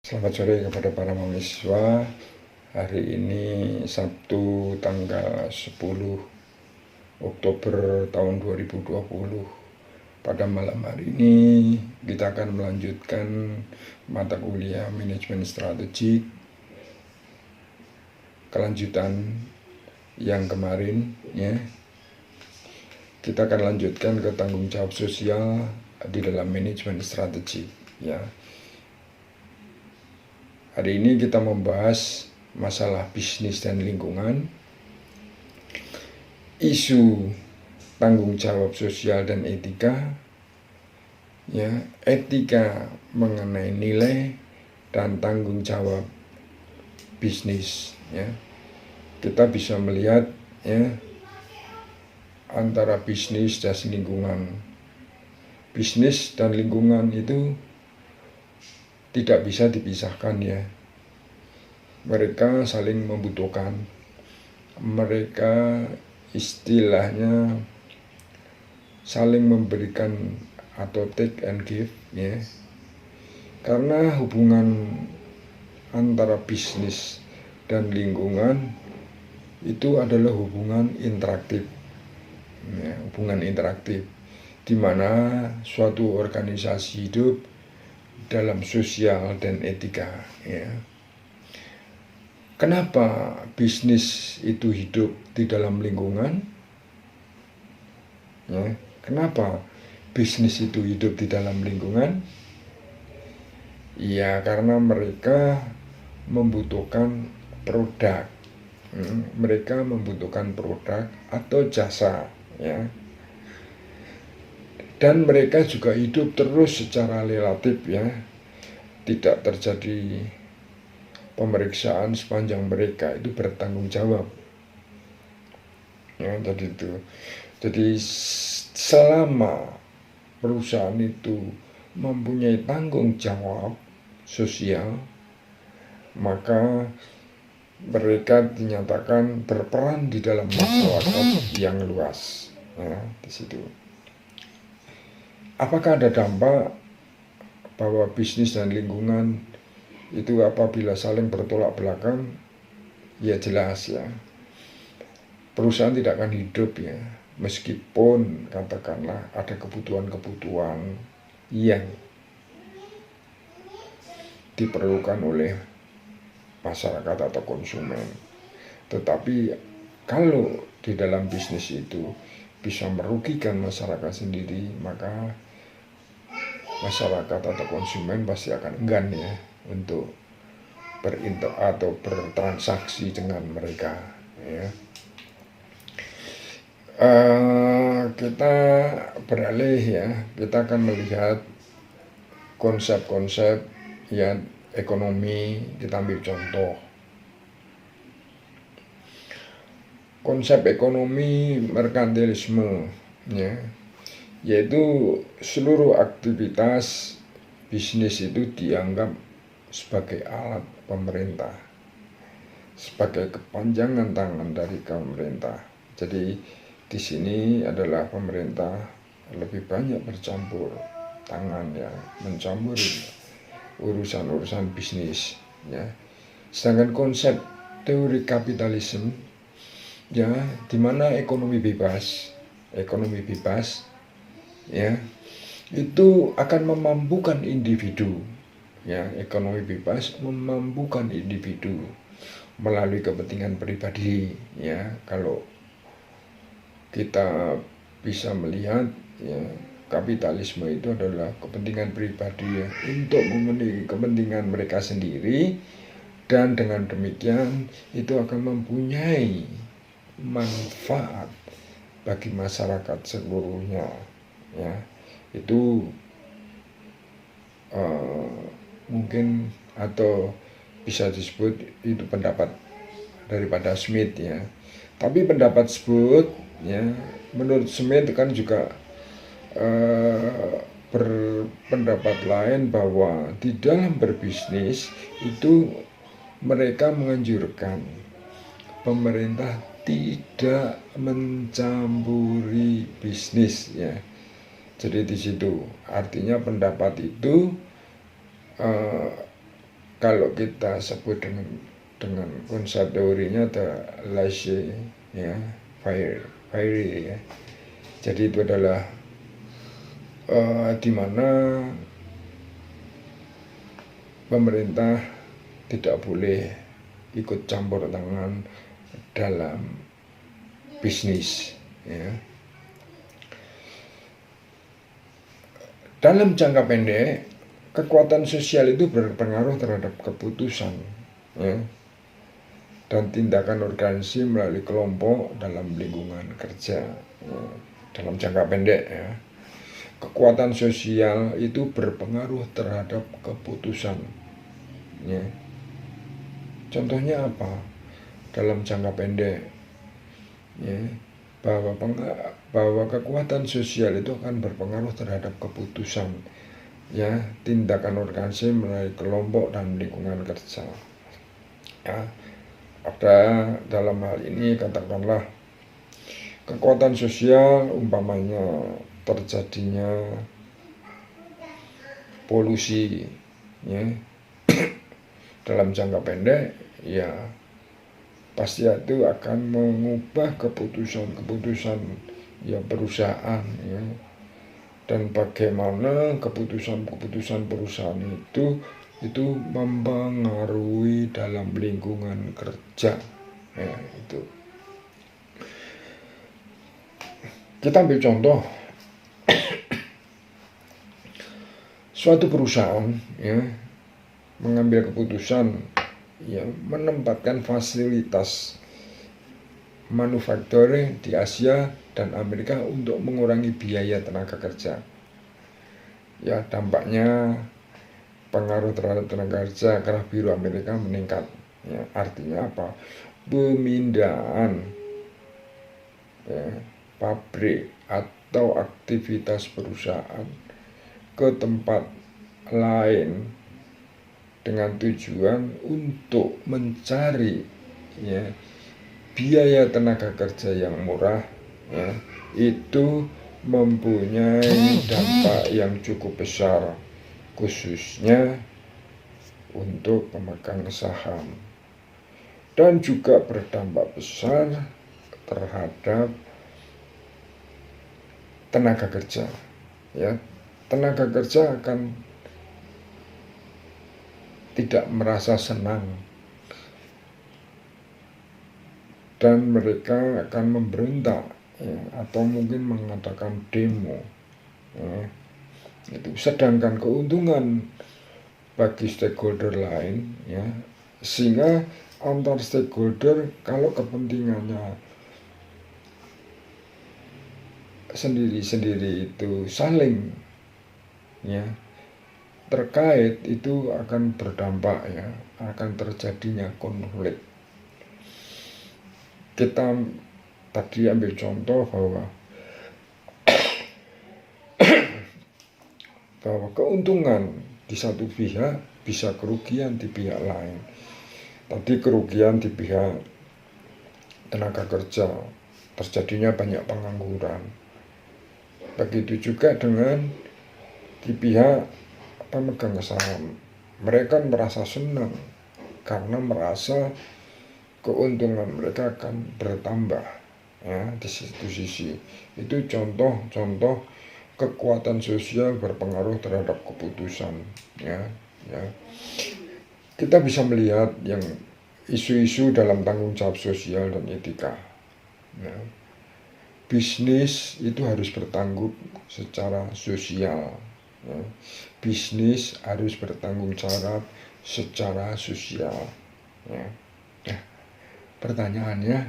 Selamat sore kepada para mahasiswa. Hari ini Sabtu tanggal 10 Oktober tahun 2020. Pada malam hari ini kita akan melanjutkan mata kuliah manajemen strategik, kelanjutan yang kemarin ya. Kita akan lanjutkan ke tanggung jawab sosial di dalam manajemen strategik ya. Hari ini kita membahas masalah bisnis dan lingkungan, isu tanggung jawab sosial dan etika, ya, etika mengenai nilai dan tanggung jawab bisnis. Ya, kita bisa melihat ya antara bisnis dan lingkungan. Bisnis dan lingkungan itu tidak bisa dipisahkan ya. Mereka saling membutuhkan. Mereka istilahnya saling memberikan atau take and give ya. Karena hubungan antara bisnis dan lingkungan itu adalah hubungan interaktif. Ya, hubungan interaktif di mana suatu organisasi hidup dalam sosial dan etika ya. Kenapa bisnis itu hidup di dalam lingkungan? Ya, kenapa bisnis itu hidup di dalam lingkungan? Ya, karena mereka membutuhkan produk. Mereka membutuhkan produk atau jasa ya. Dan mereka juga hidup terus secara relatif ya. Tidak terjadi pemeriksaan sepanjang mereka itu bertanggung jawab. Ya, jadi selama perusahaan itu mempunyai tanggung jawab sosial, maka mereka dinyatakan berperan di dalam masyarakat yang luas. Ya, di situ. Apakah ada dampak bahwa bisnis dan lingkungan itu apabila saling bertolak belakang? Ya jelas ya. Perusahaan tidak akan hidup ya, meskipun katakanlah ada kebutuhan-kebutuhan yang diperlukan oleh masyarakat atau konsumen. Tetapi kalau di dalam bisnis itu bisa merugikan masyarakat sendiri, maka masyarakat atau konsumen pasti akan enggan ya untuk bertransaksi dengan mereka ya. Kita beralih ya, kita akan melihat konsep-konsep ya ekonomi. Kita ambil contoh konsep ekonomi merkantilisme ya, yaitu seluruh aktivitas bisnis itu dianggap sebagai alat pemerintah, sebagai kepanjangan tangan dari pemerintah. Jadi di sini adalah pemerintah lebih banyak bercampur tangan ya, mencampuri urusan-urusan bisnis ya. Sedangkan konsep teori kapitalisme ya, di mana ekonomi bebas ya, itu akan memampukan individu ya. Ekonomi bebas memampukan individu melalui kepentingan pribadi ya. Kalau kita bisa melihat ya, kapitalisme itu adalah kepentingan pribadi ya, untuk memenuhi kepentingan mereka sendiri, dan dengan demikian itu akan mempunyai manfaat bagi masyarakat seluruhnya ya. Itu mungkin atau bisa disebut itu pendapat daripada Smith ya. Tapi pendapat tersebut ya, menurut Smith kan juga berpendapat lain bahwa di dalam berbisnis itu mereka menganjurkan pemerintah tidak mencampuri bisnis ya. Jadi di situ artinya pendapat itu kalau kita sebut dengan konsep teorinya ada laissez ya faire ya. Jadi itu adalah di mana pemerintah tidak boleh ikut campur tangan dalam bisnis ya. Dalam jangka pendek, kekuatan sosial itu berpengaruh terhadap keputusan ya, dan tindakan organisasi melalui kelompok dalam lingkungan kerja ya. Dalam jangka pendek ya, kekuatan sosial itu berpengaruh terhadap keputusan ya. Contohnya apa? Dalam jangka pendek ya, bahwa kekuatan sosial itu akan berpengaruh terhadap keputusan ya, tindakan organisasi melalui kelompok dan lingkungan kerja ya. Ada dalam hal ini katakanlah kekuatan sosial umpamanya terjadinya polusi ya. Dalam jangka pendek ya pasti itu akan mengubah keputusan ya perusahaan ya, dan bagaimana keputusan perusahaan itu mempengaruhi dalam lingkungan kerja ya. Itu kita ambil contoh suatu perusahaan ya mengambil keputusan ya menempatkan fasilitas manufaktur di Asia dan Amerika untuk mengurangi biaya tenaga kerja. Ya dampaknya pengaruh terhadap tenaga kerja kerah biru Amerika meningkat. Ya, artinya apa? Pemindahan ya, pabrik atau aktivitas perusahaan ke tempat lain dengan tujuan untuk mencari ya biaya tenaga kerja yang murah ya, itu mempunyai dampak yang cukup besar khususnya untuk pemegang saham, dan juga berdampak besar terhadap tenaga kerja ya. Tenaga kerja akan tidak merasa senang dan mereka akan memberontak ya, atau mungkin mengadakan demo ya. Itu sedangkan keuntungan bagi stakeholder lain ya, sehingga antar stakeholder kalau kepentingannya sendiri-sendiri itu saling ya terkait, itu akan berdampak ya, akan terjadinya konflik. Kita tadi ambil contoh bahwa keuntungan di satu pihak bisa kerugian di pihak lain. Tadi kerugian di pihak tenaga kerja, terjadinya banyak pengangguran. Begitu juga dengan di pihak pemegang saham, mereka merasa senang karena merasa keuntungan mereka akan bertambah ya. Di situ sisi itu contoh kekuatan sosial berpengaruh terhadap keputusan ya. Kita bisa melihat yang isu-isu dalam tanggung jawab sosial dan etika ya. Bisnis itu harus bertanggung secara sosial ya. Bisnis harus bertanggung jawab secara sosial ya. Nah, pertanyaannya,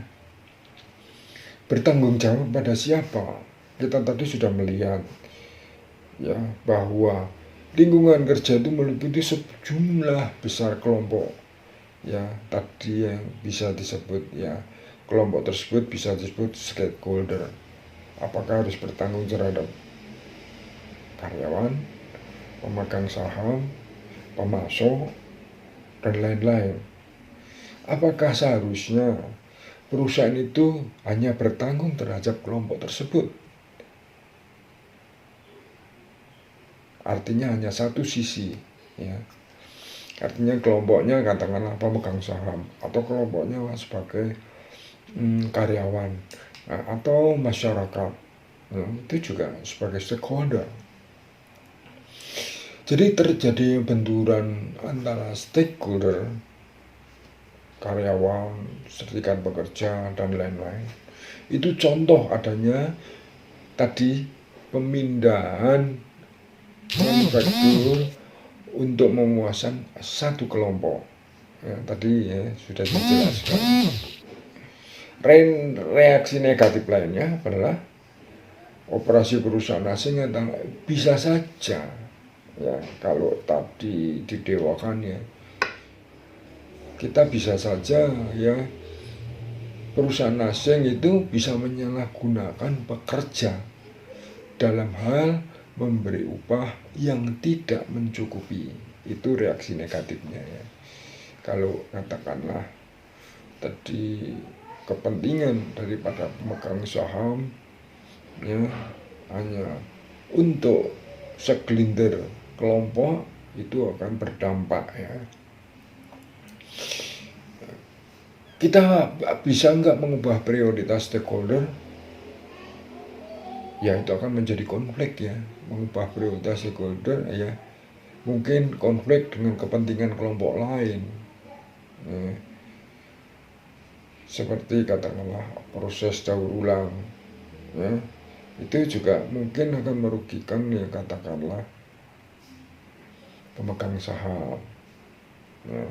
bertanggung jawab pada siapa? Kita tadi sudah melihat ya bahwa lingkungan kerja itu meliputi sejumlah besar kelompok ya. Tadi yang bisa disebut ya, kelompok tersebut bisa disebut stakeholder. Apakah harus bertanggung terhadap karyawan, pemegang saham, pemasok, dan lain-lain? Apakah seharusnya perusahaan itu hanya bertanggung terhadap kelompok tersebut? Artinya hanya satu sisi ya. Artinya kelompoknya katakanlah pemegang saham, atau kelompoknya sebagai karyawan, atau masyarakat. Nah, itu juga sebagai stakeholder. Jadi terjadi benturan antara stakeholder, karyawan, serikat pekerja, dan lain-lain. Itu contoh adanya tadi pemindahan manufaktur untuk memuaskan satu kelompok. Ya, tadi ya sudah dijelaskan. Reaksi negatif lainnya adalah operasi perusahaan asing yang bisa saja ya, kalau tadi didewakan ya, kita bisa saja ya, perusahaan asing itu bisa menyalahgunakan pekerja dalam hal memberi upah yang tidak mencukupi. Itu reaksi negatifnya ya. Kalau katakanlah tadi kepentingan daripada pemegang saham ya hanya untuk segelintir kelompok, itu akan berdampak ya. Kita bisa nggak mengubah prioritas stakeholder? Ya itu akan menjadi konflik ya. Mengubah prioritas stakeholder ya, mungkin konflik dengan kepentingan kelompok lain ya. Seperti katakanlah proses daur ulang ya, itu juga mungkin akan merugikan ya, katakanlah pemegang saham ya.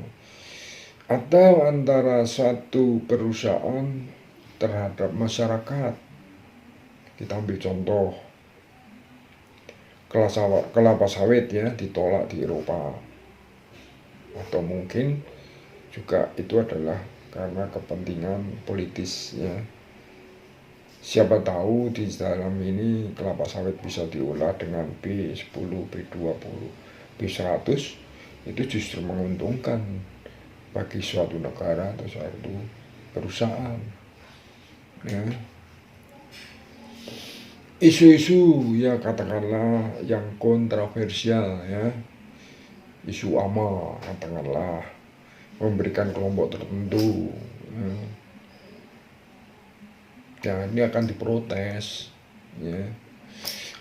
Atau antara satu perusahaan terhadap masyarakat. Kita ambil contoh kelapa sawit ya, ditolak di Eropa, atau mungkin juga itu adalah karena kepentingan politis ya. Siapa tahu di dalam ini kelapa sawit bisa diolah dengan B10, B20, B100, itu justru menguntungkan bagi suatu negara atau suatu perusahaan ya. Isu-isu ya katakanlah yang kontroversial ya, isu AMA katakanlah, memberikan kelompok tertentu ya, ini akan diprotes ya,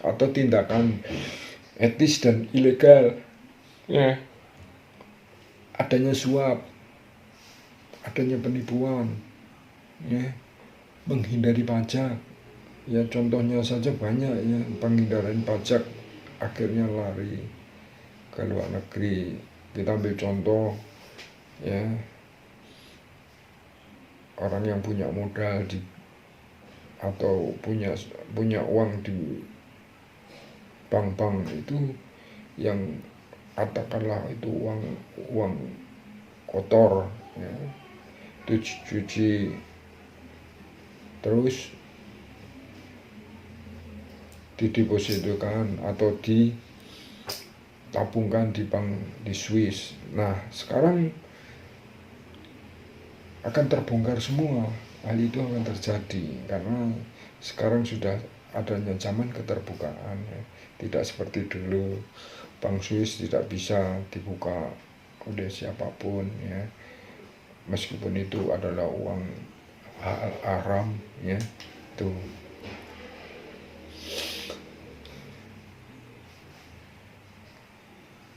atau tindakan etis dan ilegal ya, adanya suap, adanya penipuan ya, menghindari pajak ya, contohnya saja banyak ya, penghindaran pajak akhirnya lari ke luar negeri. Kita ambil contoh ya, orang yang punya modal di atau punya uang di bank-bank itu, yang katakanlah itu uang kotor ya, itu cuci terus didepositkan atau ditabungkan di bank di Swiss. Nah sekarang akan terbongkar semua. Hal itu akan terjadi karena sekarang sudah adanya zaman keterbukaan ya. Tidak seperti dulu bank Swiss tidak bisa dibuka oleh siapapun ya, meskipun itu adalah uang haram ya. Tuh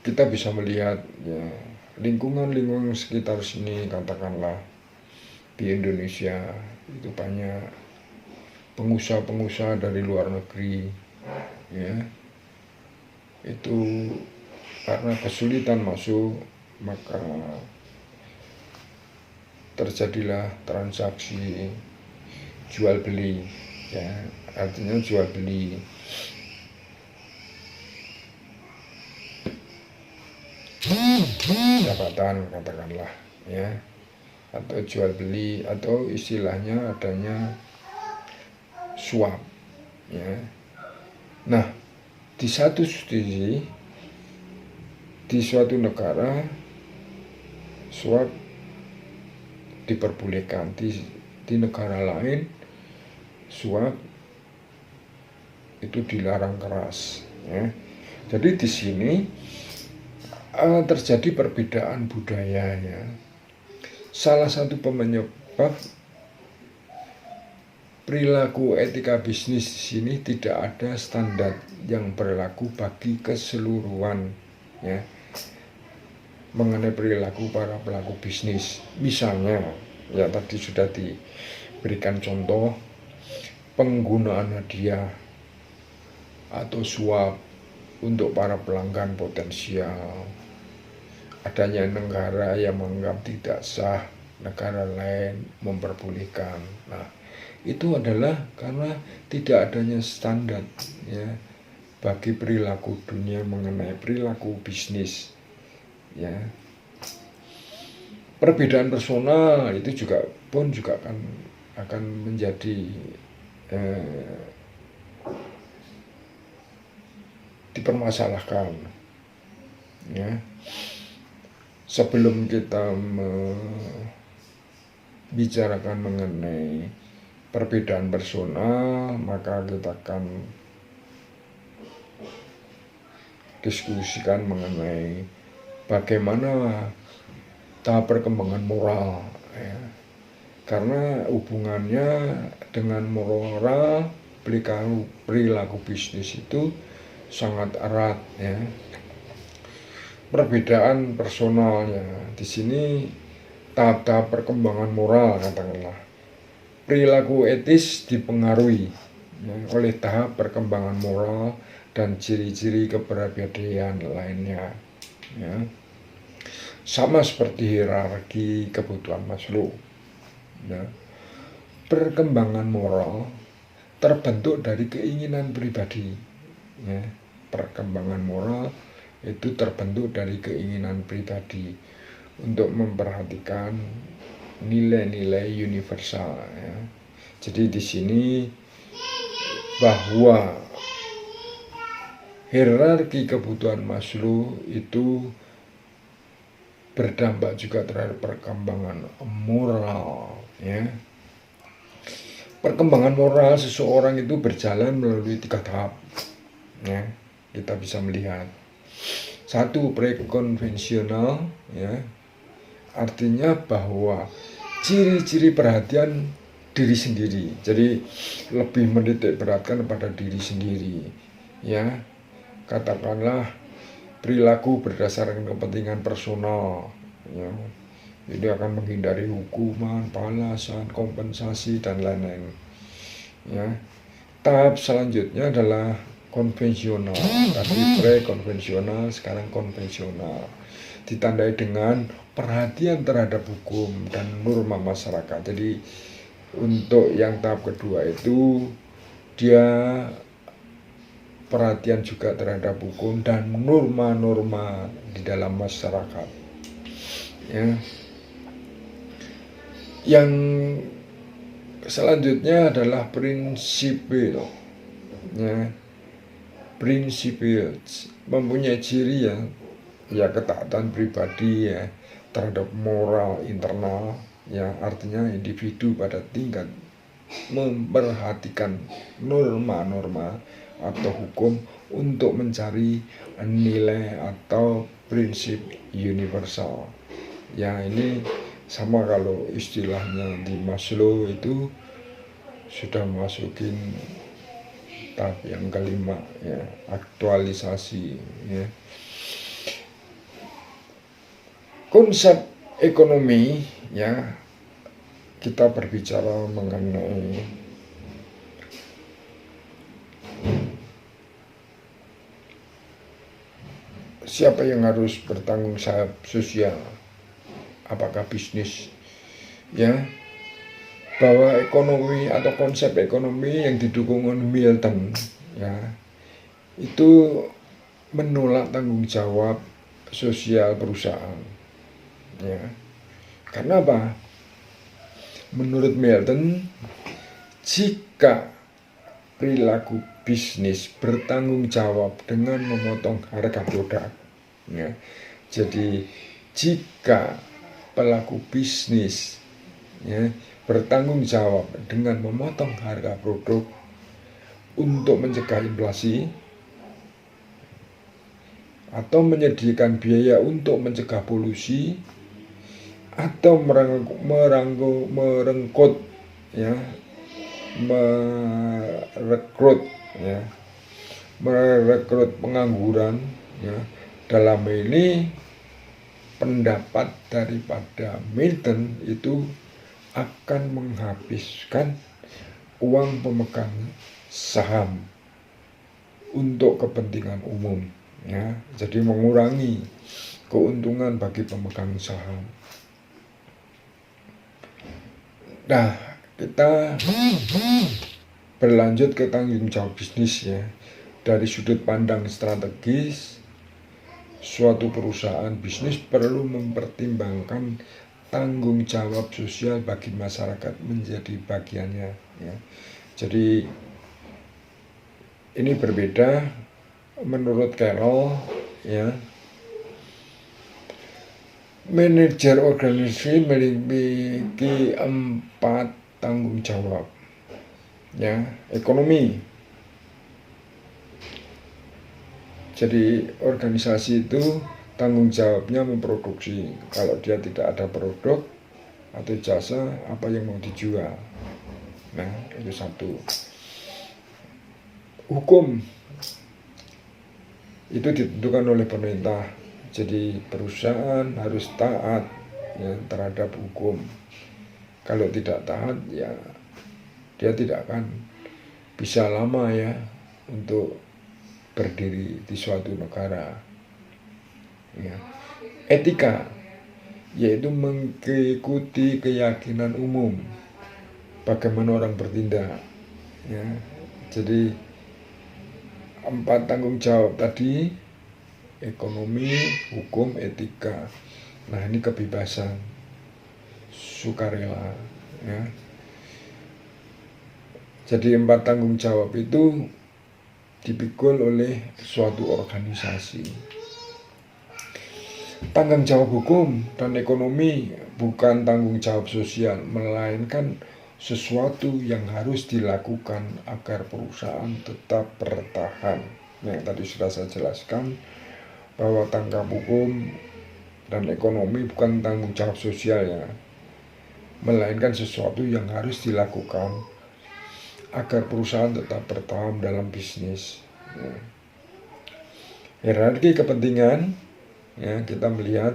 kita bisa melihat ya, lingkungan sekitar sini, katakanlah di Indonesia itu banyak pengusaha dari luar negeri ya, itu karena kesulitan masuk, maka terjadilah transaksi jual beli ya, artinya jual beli jabatan katakanlah ya, atau jual beli, atau istilahnya adanya suap ya. Nah di satu sisi di suatu negara suap diperbolehkan, di negara lain suap itu dilarang keras ya. Jadi di sini terjadi perbedaan budaya ya. Salah satu penyebab perilaku etika bisnis di sini tidak ada standar yang berlaku bagi keseluruhan ya mengenai perilaku para pelaku bisnis. Misalnya ya tadi sudah diberikan contoh penggunaan hadiah atau suap untuk para pelanggan potensial, adanya negara yang menganggap tidak sah negara lain memperbolehkan. Nah, itu adalah karena tidak adanya standar ya bagi perilaku dunia mengenai perilaku bisnis ya. Perbedaan personal itu juga akan menjadi dipermasalahkan ya. Sebelum kita membicarakan mengenai perbedaan personal, maka kita akan diskusikan mengenai bagaimana tahap perkembangan moral ya. Karena hubungannya dengan moral perilaku bisnis itu sangat erat ya. Perbedaan personalnya di sini tahap-tahap perkembangan moral katakanlah. Perilaku etis dipengaruhi ya, oleh tahap perkembangan moral dan ciri-ciri kepribadian lainnya ya. Sama seperti hierarki kebutuhan Maslow ya. Perkembangan moral terbentuk dari keinginan pribadi ya. Perkembangan moral itu terbentuk dari keinginan pribadi untuk memperhatikan nilai-nilai universal ya. Jadi di sini bahwa hierarki kebutuhan Maslow itu berdampak juga terhadap perkembangan moral ya. Perkembangan moral seseorang itu berjalan melalui 3 tahap ya. Kita bisa melihat 1 prekonvensional ya, artinya bahwa ciri-ciri perhatian diri sendiri, jadi lebih menitik beratkan pada diri sendiri ya. Katakanlah perilaku berdasarkan kepentingan personal ya. Ini akan menghindari hukuman, balasan, kompensasi dan lain-lain ya. Tahap selanjutnya adalah konvensional, tadi pre-konvensional, sekarang konvensional, ditandai dengan perhatian terhadap hukum dan norma masyarakat. Jadi untuk yang tahap kedua itu dia perhatian juga terhadap hukum dan norma-norma di dalam masyarakat ya. Yang selanjutnya adalah prinsipil ya. Prinsipil mempunyai ciri ya ketaatan pribadi ya terhadap moral internal ya, artinya individu pada tingkat memperhatikan norma-norma atau hukum untuk mencari nilai atau prinsip universal ya. Ini sama kalau istilahnya di Maslow itu sudah masukin tahap yang kelima ya, aktualisasi ya. Konsep ekonomi ya, kita berbicara mengenai siapa yang harus bertanggung jawab sosial, apakah bisnis ya. Bahwa ekonomi atau konsep ekonomi yang didukung oleh Milton ya, itu menolak tanggung jawab sosial perusahaan ya. Karena apa? Menurut Milton, jika perilaku bisnis bertanggung jawab dengan memotong harga produk ya, jadi jika pelaku bisnis ya bertanggung jawab dengan memotong harga produk untuk mencegah inflasi, atau menyediakan biaya untuk mencegah polusi, atau merengkut ya, merekrut pengangguran ya. Dalam ini pendapat daripada Milton itu akan menghabiskan uang pemegang saham untuk kepentingan umum ya, jadi mengurangi keuntungan bagi pemegang saham. Nah, kita berlanjut ke tanggung jawab bisnis ya. Dari sudut pandang strategis, suatu perusahaan bisnis perlu mempertimbangkan tanggung jawab sosial bagi masyarakat menjadi bagiannya ya. Jadi ini berbeda menurut Carroll ya. Manajer organisasi memiliki 4 tanggung jawab ya. Ekonomi, jadi organisasi itu tanggung jawabnya memproduksi. Kalau dia tidak ada produk atau jasa, apa yang mau dijual? Nah, itu satu. Hukum itu ditentukan oleh pemerintah. Jadi perusahaan harus taat ya, terhadap hukum. Kalau tidak taat ya dia tidak akan bisa lama ya untuk berdiri di suatu negara ya. Etika yaitu mengikuti keyakinan umum bagaimana orang bertindak ya. Jadi 4 tanggung jawab tadi: ekonomi, hukum, etika. Nah, ini kebebasan, sukarela ya. Jadi 4 tanggung jawab itu dipikul oleh suatu organisasi. Tanggung jawab hukum dan ekonomi bukan tanggung jawab sosial, melainkan sesuatu yang harus dilakukan agar perusahaan tetap bertahan. Yang tadi sudah saya jelaskan bahwa tanggung hukum dan ekonomi bukan tanggung jawab sosial ya, melainkan sesuatu yang harus dilakukan agar perusahaan tetap bertahan dalam bisnis ya. Hierarki kepentingan ya, kita melihat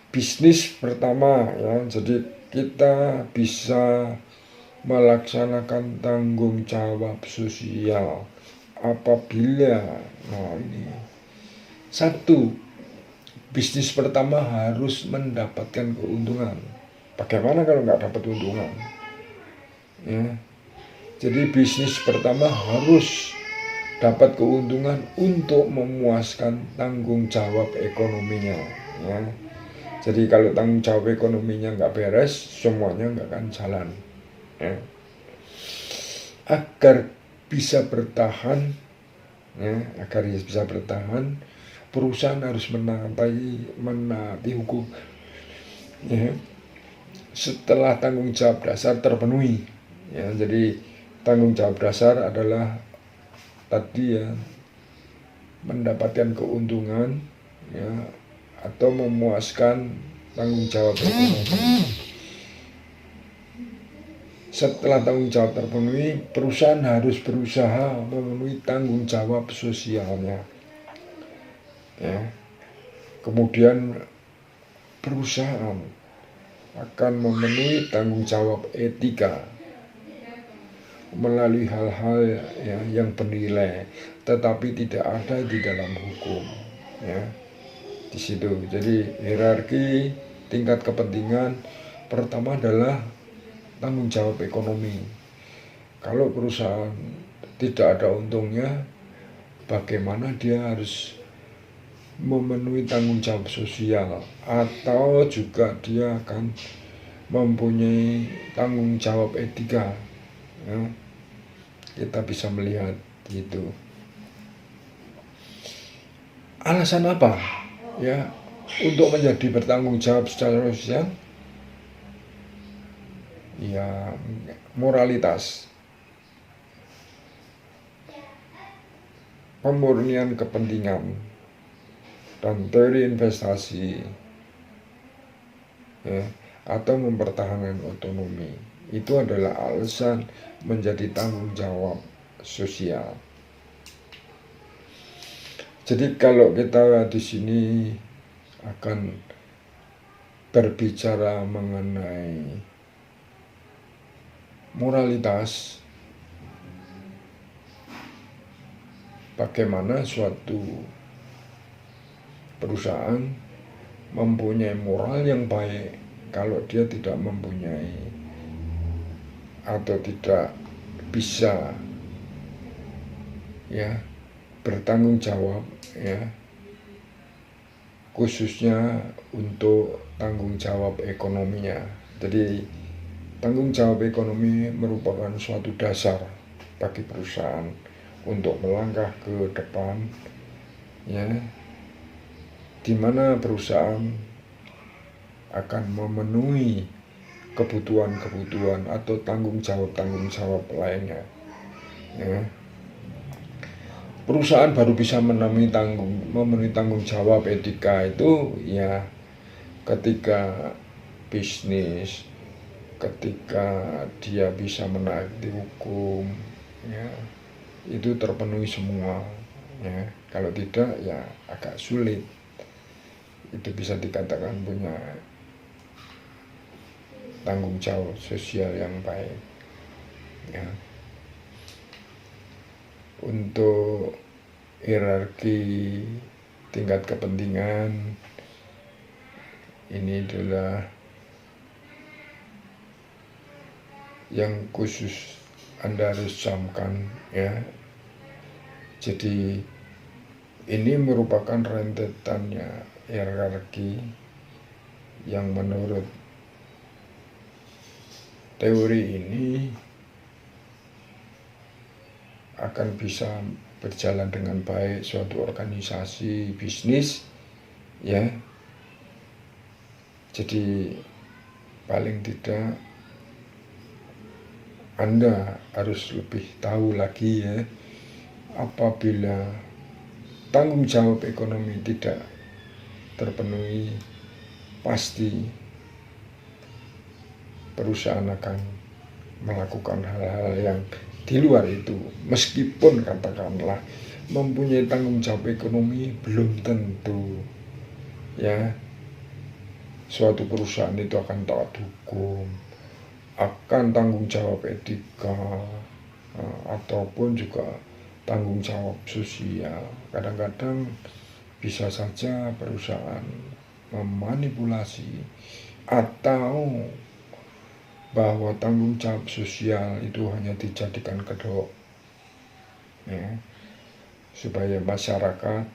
bisnis pertama ya. Jadi kita bisa melaksanakan tanggung jawab sosial apabila ini satu, bisnis pertama harus mendapatkan keuntungan. Bagaimana kalau nggak dapat keuntungan ya? Jadi bisnis pertama harus dapat keuntungan untuk memuaskan tanggung jawab ekonominya ya. Jadi kalau tanggung jawab ekonominya nggak beres, semuanya nggak akan jalan ya. Agar bisa bertahan ya, perusahaan harus menaati hukum ya. Setelah tanggung jawab dasar terpenuhi ya, jadi tanggung jawab dasar adalah tadi ya, mendapatkan keuntungan ya, atau memuaskan tanggung jawab ekonomi. Setelah tanggung jawab terpenuhi, perusahaan harus berusaha memenuhi tanggung jawab sosialnya ya. Kemudian perusahaan akan memenuhi tanggung jawab etika melalui hal-hal ya, yang bernilai tetapi tidak ada di dalam hukum ya. Di situ. Jadi hierarki tingkat kepentingan pertama adalah tanggung jawab ekonomi. Kalau perusahaan tidak ada untungnya, bagaimana dia harus memenuhi tanggung jawab sosial, atau juga dia akan mempunyai tanggung jawab etika ya. Kita bisa melihat itu. Alasan apa ya untuk menjadi bertanggung jawab secara sosial? Ya, moralitas, pemurnian kepentingan dan teori investasi, ya, atau mempertahankan otonomi, itu adalah alasan menjadi tanggung jawab sosial. Jadi kalau kita di sini akan berbicara mengenai moralitas, bagaimana suatu perusahaan mempunyai moral yang baik kalau dia tidak mempunyai atau tidak bisa, ya, bertanggung jawab, ya, khususnya untuk tanggung jawab ekonominya. Jadi tanggung jawab ekonomi merupakan suatu dasar bagi perusahaan untuk melangkah ke depan, ya, di mana perusahaan akan memenuhi kebutuhan-kebutuhan atau tanggung jawab lainnya, ya. Perusahaan baru bisa memenuhi tanggung jawab etika itu, ya, ketika bisnis, ketika dia bisa menaati hukum, ya, itu terpenuhi semua, ya. Kalau tidak, ya agak sulit. Itu bisa dikatakan punya tanggung jawab sosial yang baik, ya. Untuk hierarki tingkat kepentingan, ini adalah yang khusus Anda harus camkan, ya. Jadi ini merupakan rentetannya hierarki yang menurut teori ini akan bisa berjalan dengan baik suatu organisasi bisnis, ya. Jadi paling tidak Anda harus lebih tahu lagi, ya, apabila tanggung jawab ekonomi tidak terpenuhi, pasti perusahaan akan melakukan hal-hal yang di luar itu. Meskipun katakanlah mempunyai tanggung jawab ekonomi, belum tentu, ya, suatu perusahaan itu akan taat hukum, akan tanggung jawab etika, ataupun juga tanggung jawab sosial. Kadang-kadang bisa saja perusahaan memanipulasi atau bahwa tanggung jawab sosial itu hanya dijadikan kedok, ya, supaya masyarakat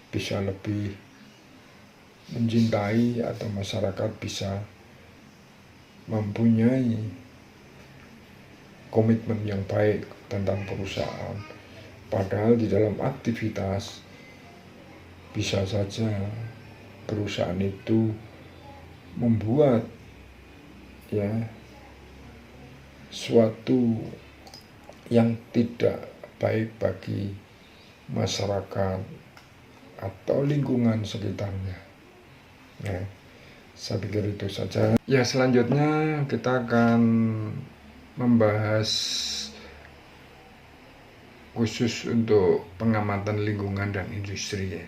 bisa lebih mencintai atau masyarakat bisa mempunyai komitmen yang baik tentang perusahaan. Padahal di dalam aktivitas bisa saja perusahaan itu membuat, ya, suatu yang tidak baik bagi masyarakat atau lingkungan sekitarnya, ya. Saya pikir itu saja. Ya, selanjutnya kita akan membahas khusus untuk pengamatan lingkungan dan industri, ya.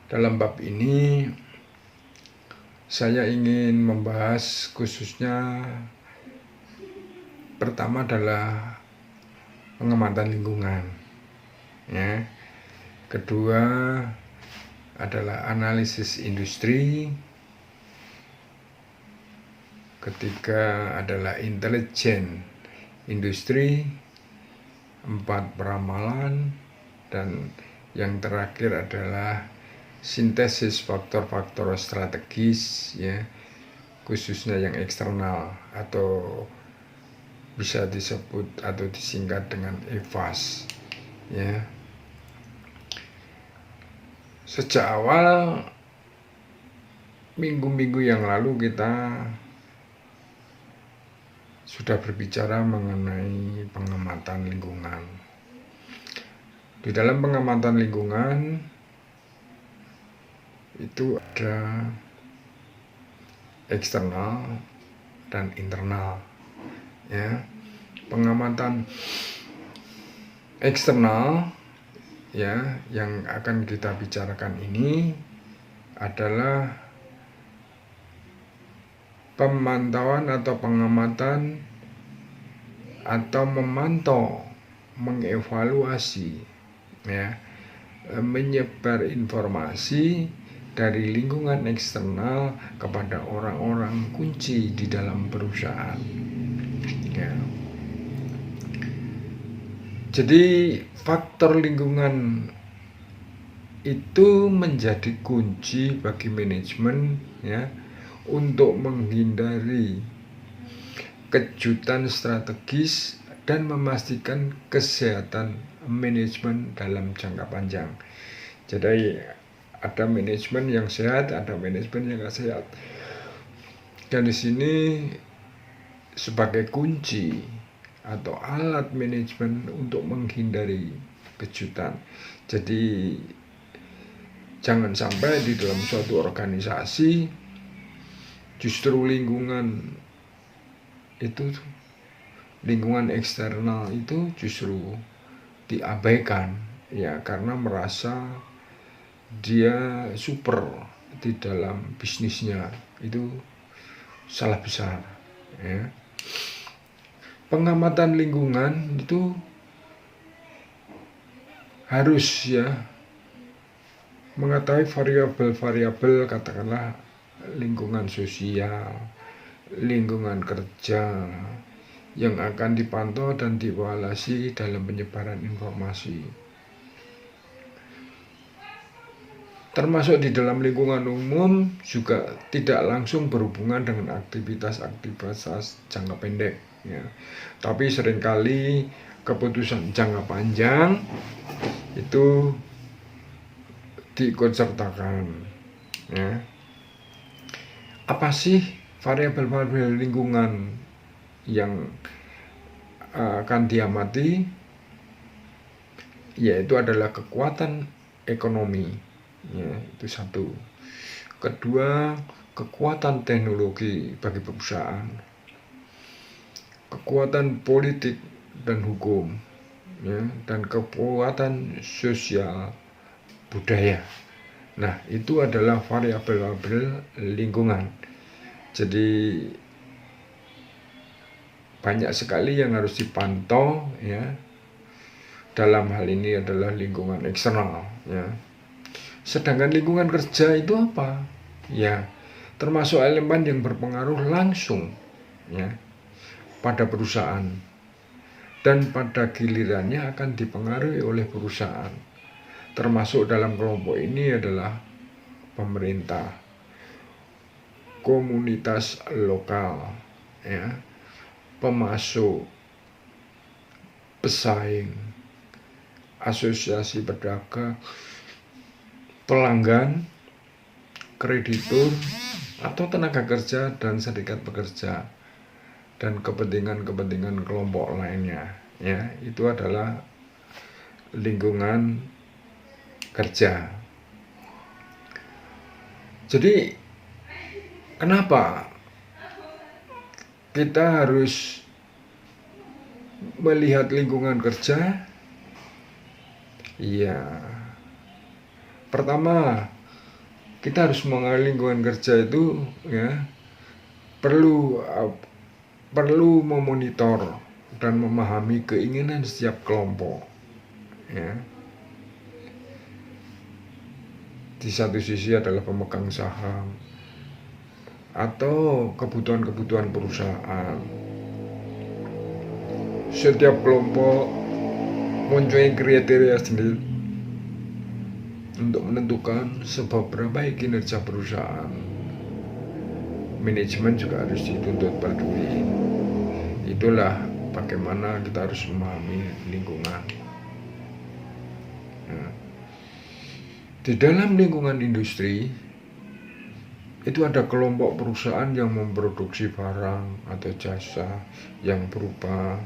Dalam bab ini saya ingin membahas khususnya pertama adalah pengamatan lingkungan, ya. Kedua adalah analisis industri. Ketiga adalah intelijen industri. 4, peramalan. Dan yang terakhir adalah sintesis faktor-faktor strategis, ya, khususnya yang eksternal atau bisa disebut atau disingkat dengan EVAS, ya. Sejak awal minggu-minggu yang lalu kita sudah berbicara mengenai pengamatan lingkungan. Di dalam pengamatan lingkungan itu ada eksternal dan internal. Ya, pengamatan eksternal ya yang akan kita bicarakan ini adalah pemantauan atau pengamatan atau memantau, mengevaluasi ya, menyebar informasi dari lingkungan eksternal kepada orang-orang kunci di dalam perusahaan ya. Jadi faktor lingkungan itu menjadi kunci bagi manajemen ya untuk menghindari kejutan strategis dan memastikan kesehatan manajemen dalam jangka panjang. Jadi ada manajemen yang sehat, ada manajemen yang nggak sehat. Dan di sini sebagai kunci atau alat manajemen untuk menghindari kejutan. Jadi jangan sampai di dalam suatu organisasi justru lingkungan eksternal itu justru diabaikan ya, karena merasa dia super di dalam bisnisnya. Itu salah besar ya. Pengamatan lingkungan itu harus ya mengetahui variabel-variabel, katakanlah lingkungan sosial, lingkungan kerja yang akan dipantau dan dievaluasi dalam penyebaran informasi. Termasuk di dalam lingkungan umum juga tidak langsung berhubungan dengan aktivitas jangka pendek ya. Tapi seringkali keputusan jangka panjang itu diikut sertakan ya. Apa sih variabel-variabel lingkungan yang akan diamati? Yaitu adalah kekuatan ekonomi ya, itu satu. Kedua, kekuatan teknologi bagi perusahaan, kekuatan politik dan hukum ya, dan kekuatan sosial budaya. Nah, itu adalah variabel-variabel lingkungan. Jadi banyak sekali yang harus dipantau ya. Dalam hal ini adalah lingkungan eksternal ya. Sedangkan lingkungan kerja itu apa? Ya, termasuk elemen yang berpengaruh langsung ya pada perusahaan dan pada gilirannya akan dipengaruhi oleh perusahaan. Termasuk dalam kelompok ini adalah pemerintah, komunitas lokal ya, pemasok, pesaing, asosiasi pedagang, pelanggan, kreditur, atau tenaga kerja dan serikat pekerja, dan kepentingan-kepentingan kelompok lainnya ya. Itu adalah lingkungan kerja. Jadi kenapa kita harus melihat lingkungan kerja? Ya, pertama kita harus mengenal lingkungan kerja itu ya perlu memonitor dan memahami keinginan setiap kelompok ya. Di satu sisi adalah pemegang saham atau kebutuhan-kebutuhan perusahaan. Setiap kelompok mempunyai kriteria sendiri untuk menentukan seberapa baik kinerja perusahaan. Manajemen juga harus dituntut peduli. Itulah bagaimana kita harus memahami lingkungan. Nah, di dalam lingkungan industri itu ada kelompok perusahaan yang memproduksi barang atau jasa yang berupa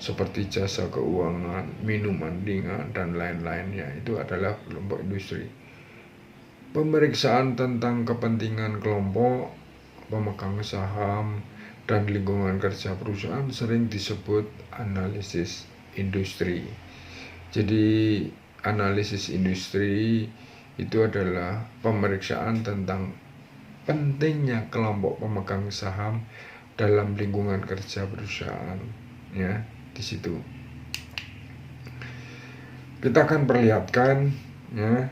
seperti jasa keuangan, minuman ringan, dan lain-lainnya. Itu adalah kelompok industri. Pemeriksaan tentang kepentingan kelompok, pemegang saham, dan lingkungan kerja perusahaan sering disebut analisis industri. Jadi analisis industri itu adalah pemeriksaan tentang pentingnya kelompok pemegang saham dalam lingkungan kerja perusahaan, ya. Di situ kita akan perlihatkan, ya,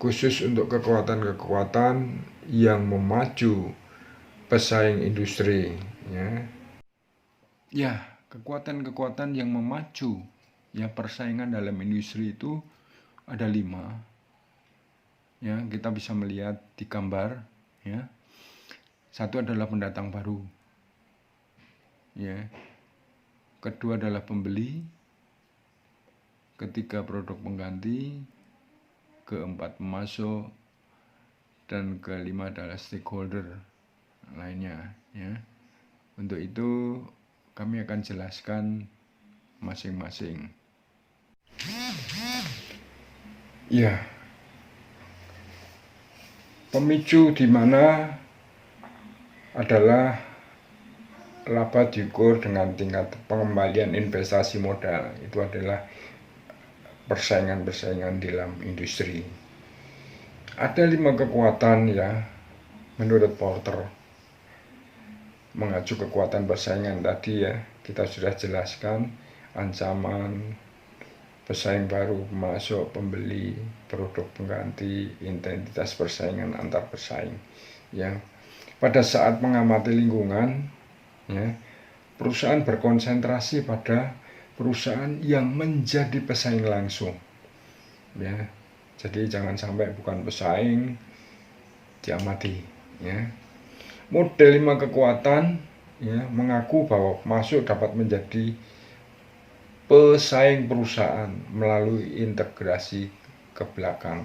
khusus untuk kekuatan-kekuatan yang memacu pesaing industri, ya, kekuatan-kekuatan yang memacu ya persaingan dalam industri itu ada 5, ya. Kita bisa melihat di gambar, ya. Satu adalah pendatang baru, ya. Kedua adalah pembeli, ketiga produk pengganti, keempat pemasok, dan kelima adalah stakeholder lainnya, ya. Untuk itu kami akan jelaskan masing-masing. Ya, pemicu di mana adalah laba diukur dengan tingkat pengembalian investasi modal. Itu adalah persaingan-persaingan dalam industri. Ada 5 kekuatan, ya, menurut Porter. Mengacu kekuatan persaingan tadi, ya, kita sudah jelaskan ancaman, pesaing baru, pemasok, pembeli, produk pengganti, intensitas persaingan antar pesaing, ya. Pada saat mengamati lingkungan, ya, perusahaan berkonsentrasi pada perusahaan yang menjadi pesaing langsung, ya. Jadi jangan sampai bukan pesaing diamati, ya. Model 5 kekuatan, ya, mengaku bahwa masuk dapat menjadi pesaing perusahaan melalui integrasi ke belakang.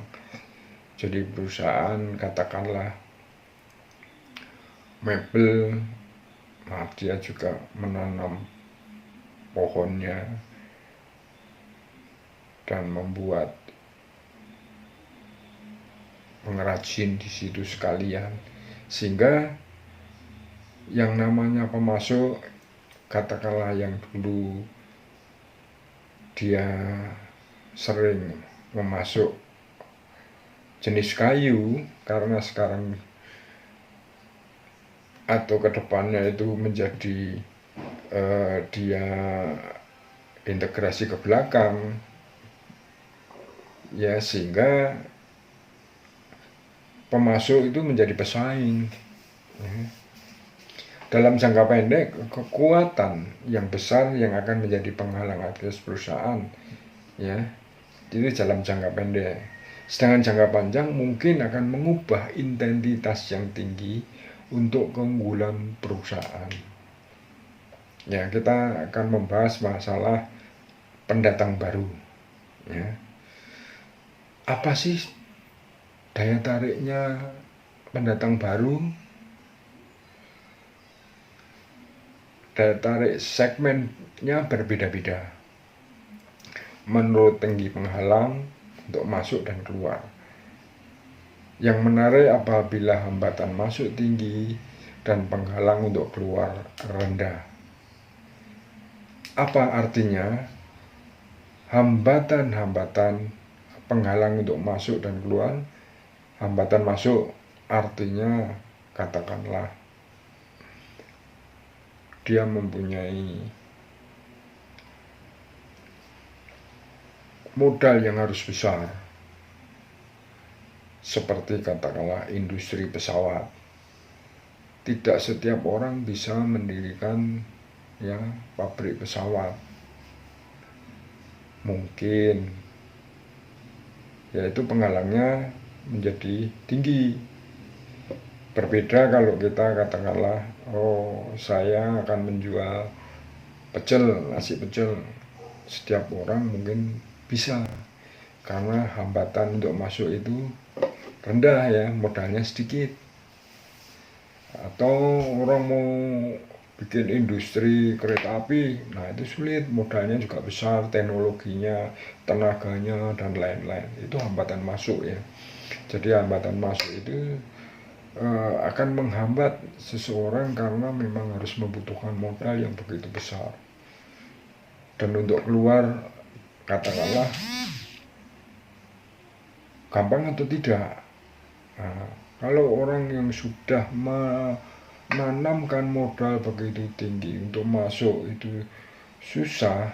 Jadi perusahaan katakanlah mebel, nah dia juga menanam pohonnya dan membuat pengrajin di situ sekalian, sehingga yang namanya pemasok, katakanlah yang dulu dia sering memasok jenis kayu, karena sekarang atau kedepannya itu menjadi dia integrasi ke belakang, ya, sehingga pemasok itu menjadi pesaing, ya. Dalam jangka pendek, kekuatan yang besar yang akan menjadi penghalang akses perusahaan, ya, itu dalam jangka pendek. Sedangkan jangka panjang mungkin akan mengubah intensitas yang tinggi untuk keunggulan perusahaan. Ya, kita akan membahas masalah pendatang baru, ya. Apa sih daya tariknya pendatang baru? Daya tarik segmennya berbeda-beda menurut tinggi penghalang untuk masuk dan keluar. Yang menarik apabila hambatan masuk tinggi dan penghalang untuk keluar rendah. Apa artinya? Hambatan-hambatan penghalang untuk masuk dan keluar. Hambatan masuk artinya katakanlah dia mempunyai modal yang harus besar, seperti katakanlah industri pesawat. Tidak setiap orang bisa mendirikan, ya, pabrik pesawat. Mungkin, yaitu penghalangnya menjadi tinggi. Berbeda kalau kita katakanlah, oh, saya akan menjual pecel, nasi pecel. Setiap orang mungkin bisa, karena hambatan untuk masuk itu rendah, ya, modalnya sedikit. Atau orang mau bikin industri kereta api, nah itu sulit, modalnya juga besar, teknologinya, tenaganya, dan lain-lain. Itu hambatan masuk ya. Jadi hambatan masuk itu akan menghambat seseorang karena memang harus membutuhkan modal yang begitu besar. Dan untuk keluar, katakanlah, gampang atau tidak? Nah, kalau orang yang sudah menanamkan modal begitu tinggi untuk masuk itu susah,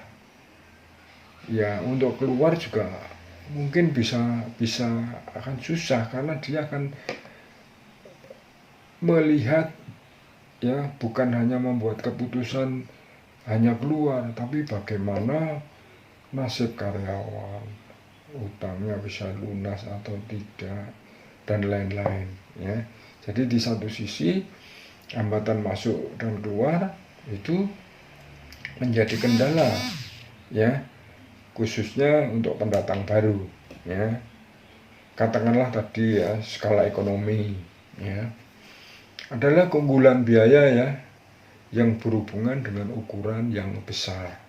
ya untuk keluar juga mungkin bisa akan susah karena dia akan melihat ya bukan hanya membuat keputusan hanya keluar, tapi bagaimana nasib karyawan, utangnya bisa lunas atau tidak, dan lain-lain ya. Jadi di satu sisi hambatan masuk dan keluar itu menjadi kendala ya, khususnya untuk pendatang baru ya. Katakanlah tadi ya, skala ekonomi ya adalah keunggulan biaya ya yang berhubungan dengan ukuran yang besar.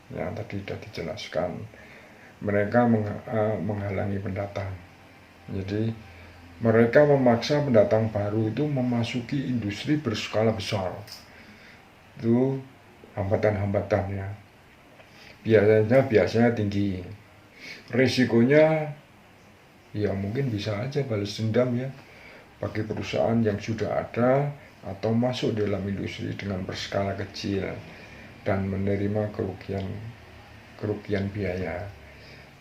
Ya, tadi sudah dijelaskan. Mereka menghalangi pendatang. Jadi mereka memaksa pendatang baru itu memasuki industri berskala besar. Itu hambatan-hambatannya. Biasanya tinggi. Risikonya ya mungkin bisa aja balas dendam ya bagi perusahaan yang sudah ada atau masuk dalam industri dengan berskala kecil dan menerima kerugian biaya.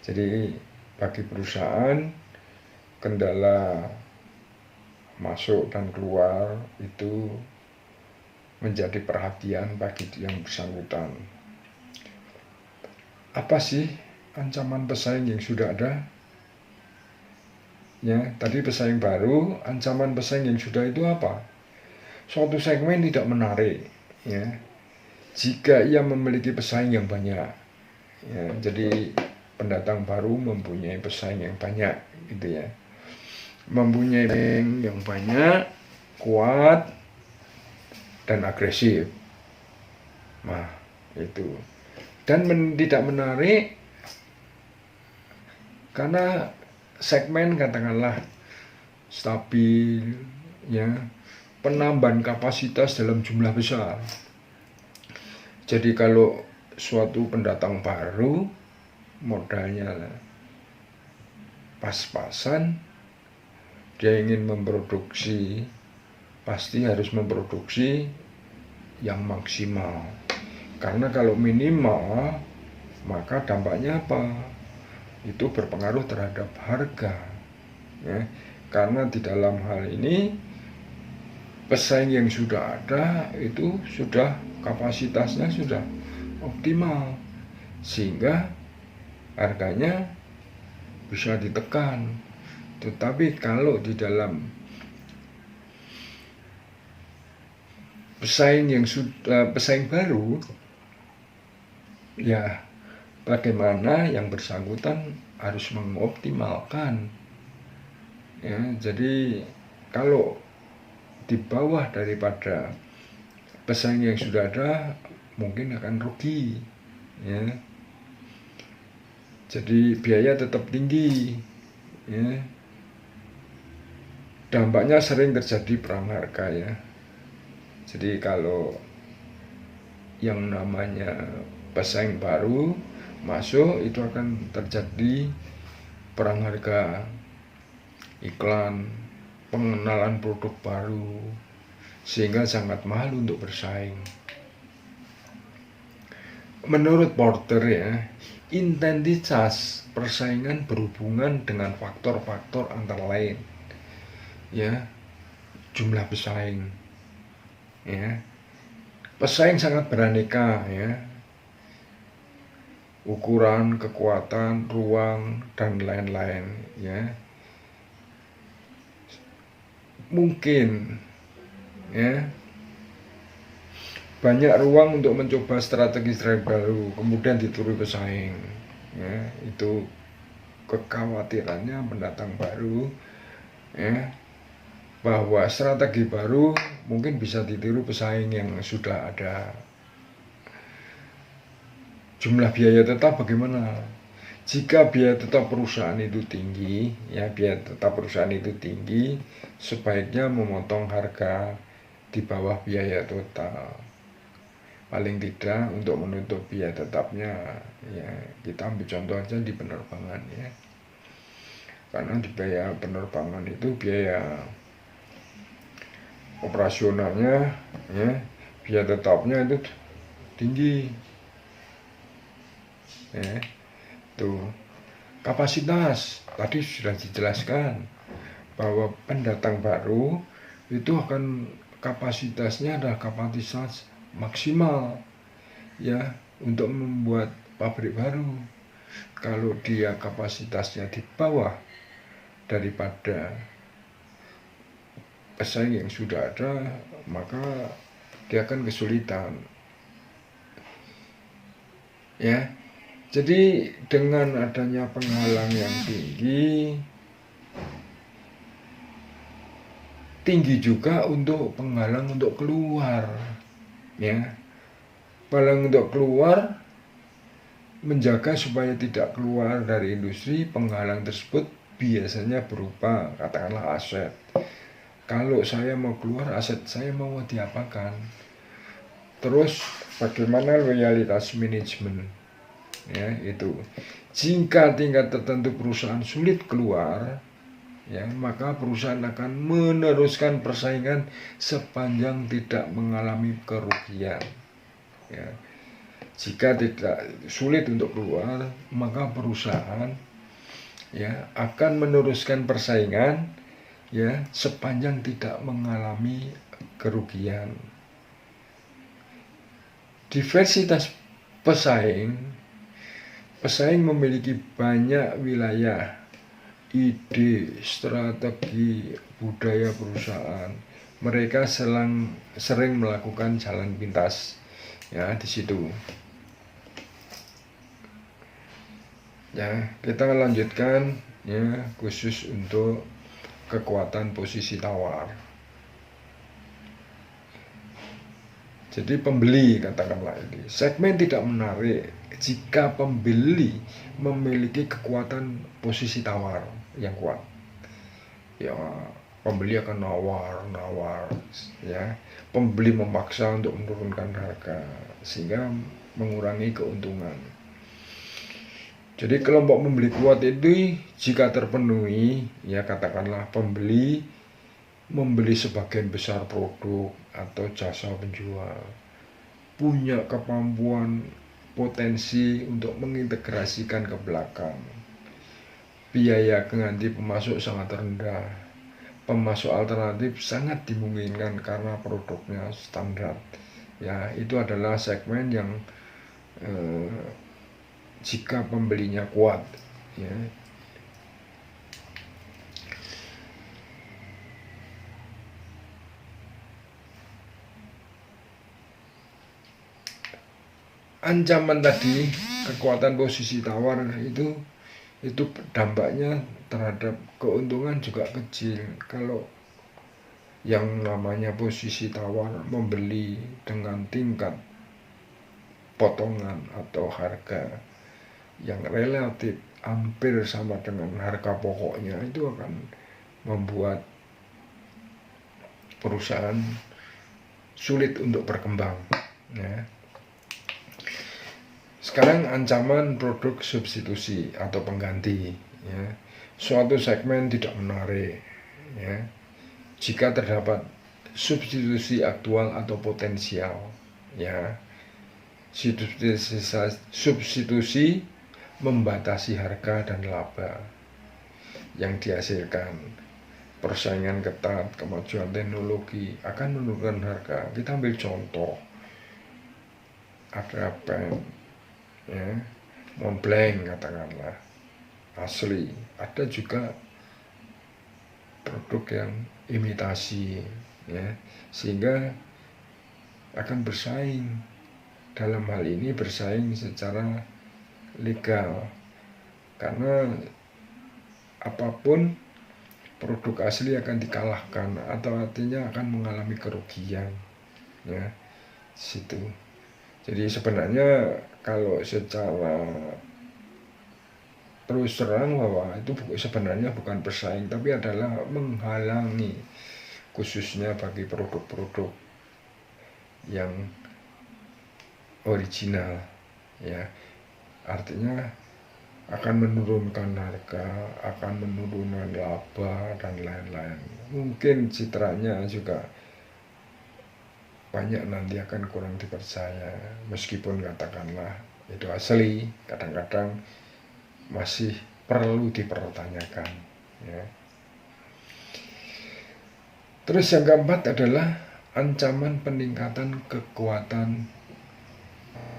Jadi bagi perusahaan kendala masuk dan keluar itu menjadi perhatian bagi yang bersangkutan. Apa sih ancaman pesaing yang sudah ada? Ya, tadi pesaing baru, ancaman pesaing yang sudah itu apa? Suatu segmen tidak menarik ya jika ia memiliki pesaing yang banyak ya. Jadi pendatang baru mempunyai pesaing yang banyak gitu ya, mempunyai pesaing yang banyak, kuat dan agresif. Nah itu, dan tidak menarik karena segmen katakanlah stabil ya, penambahan kapasitas dalam jumlah besar. Jadi kalau suatu pendatang baru modalnya pas-pasan, dia ingin memproduksi, pasti harus memproduksi yang maksimal. Karena kalau minimal, maka dampaknya apa? Itu berpengaruh terhadap harga ya. Karena di dalam hal ini pesaing yang sudah ada itu sudah kapasitasnya sudah optimal, sehingga harganya bisa ditekan. Tetapi kalau di dalam pesaing baru ya, bagaimana yang bersangkutan harus mengoptimalkan ya. Jadi kalau di bawah daripada pesaing yang sudah ada mungkin akan rugi ya. Jadi biaya tetap tinggi ya. Dampaknya sering terjadi perang harga ya. Jadi kalau yang namanya pesaing baru masuk itu akan terjadi perang harga, iklan, pengenalan produk baru, sehingga sangat mahal untuk bersaing. Menurut Porter ya, intensitas persaingan berhubungan dengan faktor-faktor antara lain ya, jumlah pesaing ya. Pesaing sangat beraneka ya, ukuran, kekuatan, ruang, dan lain-lain ya. Mungkin ya banyak ruang untuk mencoba strategi baru, kemudian dituri pesaing ya. Itu kekhawatirannya pendatang baru ya, bahwa strategi baru mungkin bisa ditiru pesaing yang sudah ada. Jumlah biaya tetap bagaimana? Jika biaya tetap perusahaan itu tinggi, ya biaya tetap perusahaan itu tinggi, sebaiknya memotong harga di bawah biaya total. Paling tidak untuk menutup biaya tetapnya, ya kita ambil contoh aja di penerbangan ya. Karena di biaya penerbangan itu biaya operasionalnya, ya biaya tetapnya itu tinggi. Ya, tuh kapasitas tadi sudah dijelaskan bahwa pendatang baru itu akan kapasitasnya adalah kapasitas maksimal ya untuk membuat pabrik baru. Kalau dia kapasitasnya di bawah daripada pesaing yang sudah ada, maka dia akan kesulitan ya. Jadi dengan adanya penghalang yang tinggi juga untuk penghalang untuk keluar ya. Penghalang untuk keluar, menjaga supaya tidak keluar dari industri, penghalang tersebut biasanya berupa katakanlah aset. Kalau saya mau keluar, aset saya mau diapakan? Terus bagaimana loyalitas manajemen? Ya, itu. Jika tingkat tertentu perusahaan sulit keluar, ya, maka perusahaan akan meneruskan persaingan sepanjang tidak mengalami kerugian. Ya. Jika tidak sulit untuk keluar, maka perusahaan ya akan meneruskan persaingan ya sepanjang tidak mengalami kerugian. Diversitas pesaing memiliki banyak wilayah, ide, strategi, budaya perusahaan. Mereka sering melakukan jalan pintas ya di situ. Ya, kita lanjutkan ya khusus untuk kekuatan posisi tawar. Jadi pembeli katakanlah ini, segmen tidak menarik jika pembeli memiliki kekuatan posisi tawar yang kuat. Ya, pembeli akan nawar ya. Pembeli memaksa untuk menurunkan harga sehingga mengurangi keuntungan. Jadi kelompok pembeli kuat itu jika terpenuhi, ya katakanlah pembeli membeli sebagian besar produk atau jasa penjual, punya kemampuan potensi untuk mengintegrasikan ke belakang. Biaya ganti pemasok sangat rendah. Pemasok alternatif sangat dimungkinkan karena produknya standar. Ya, itu adalah segmen yang jika pembelinya kuat, ya. Ancaman tadi, kekuatan posisi tawar itu dampaknya terhadap keuntungan juga kecil. Kalau yang namanya posisi tawar membeli dengan tingkat potongan atau harga yang relatif hampir sama dengan harga pokoknya, itu akan membuat perusahaan sulit untuk berkembang ya. Sekarang ancaman produk substitusi atau pengganti ya. Suatu segmen tidak menarik ya jika terdapat substitusi aktual atau potensial ya. Substitusi membatasi harga dan laba yang dihasilkan. Persaingan ketat, kemajuan teknologi akan menurunkan harga. Kita ambil contoh, ada pen ya, Montblanc katakanlah asli, ada juga produk yang imitasi ya, sehingga akan bersaing. Dalam hal ini bersaing secara legal, karena apapun produk asli akan dikalahkan atau artinya akan mengalami kerugian, ya situ. Jadi sebenarnya kalau secara terus terang bahwa itu sebenarnya bukan bersaing tapi adalah menghalangi, khususnya bagi produk-produk yang original, ya artinya akan menurunkan harga, akan menurunkan laba dan lain-lain. Mungkin citranya juga banyak nanti akan kurang dipercaya, meskipun katakanlah itu asli, kadang-kadang masih perlu dipertanyakan, ya. Terus yang keempat adalah ancaman peningkatan kekuatan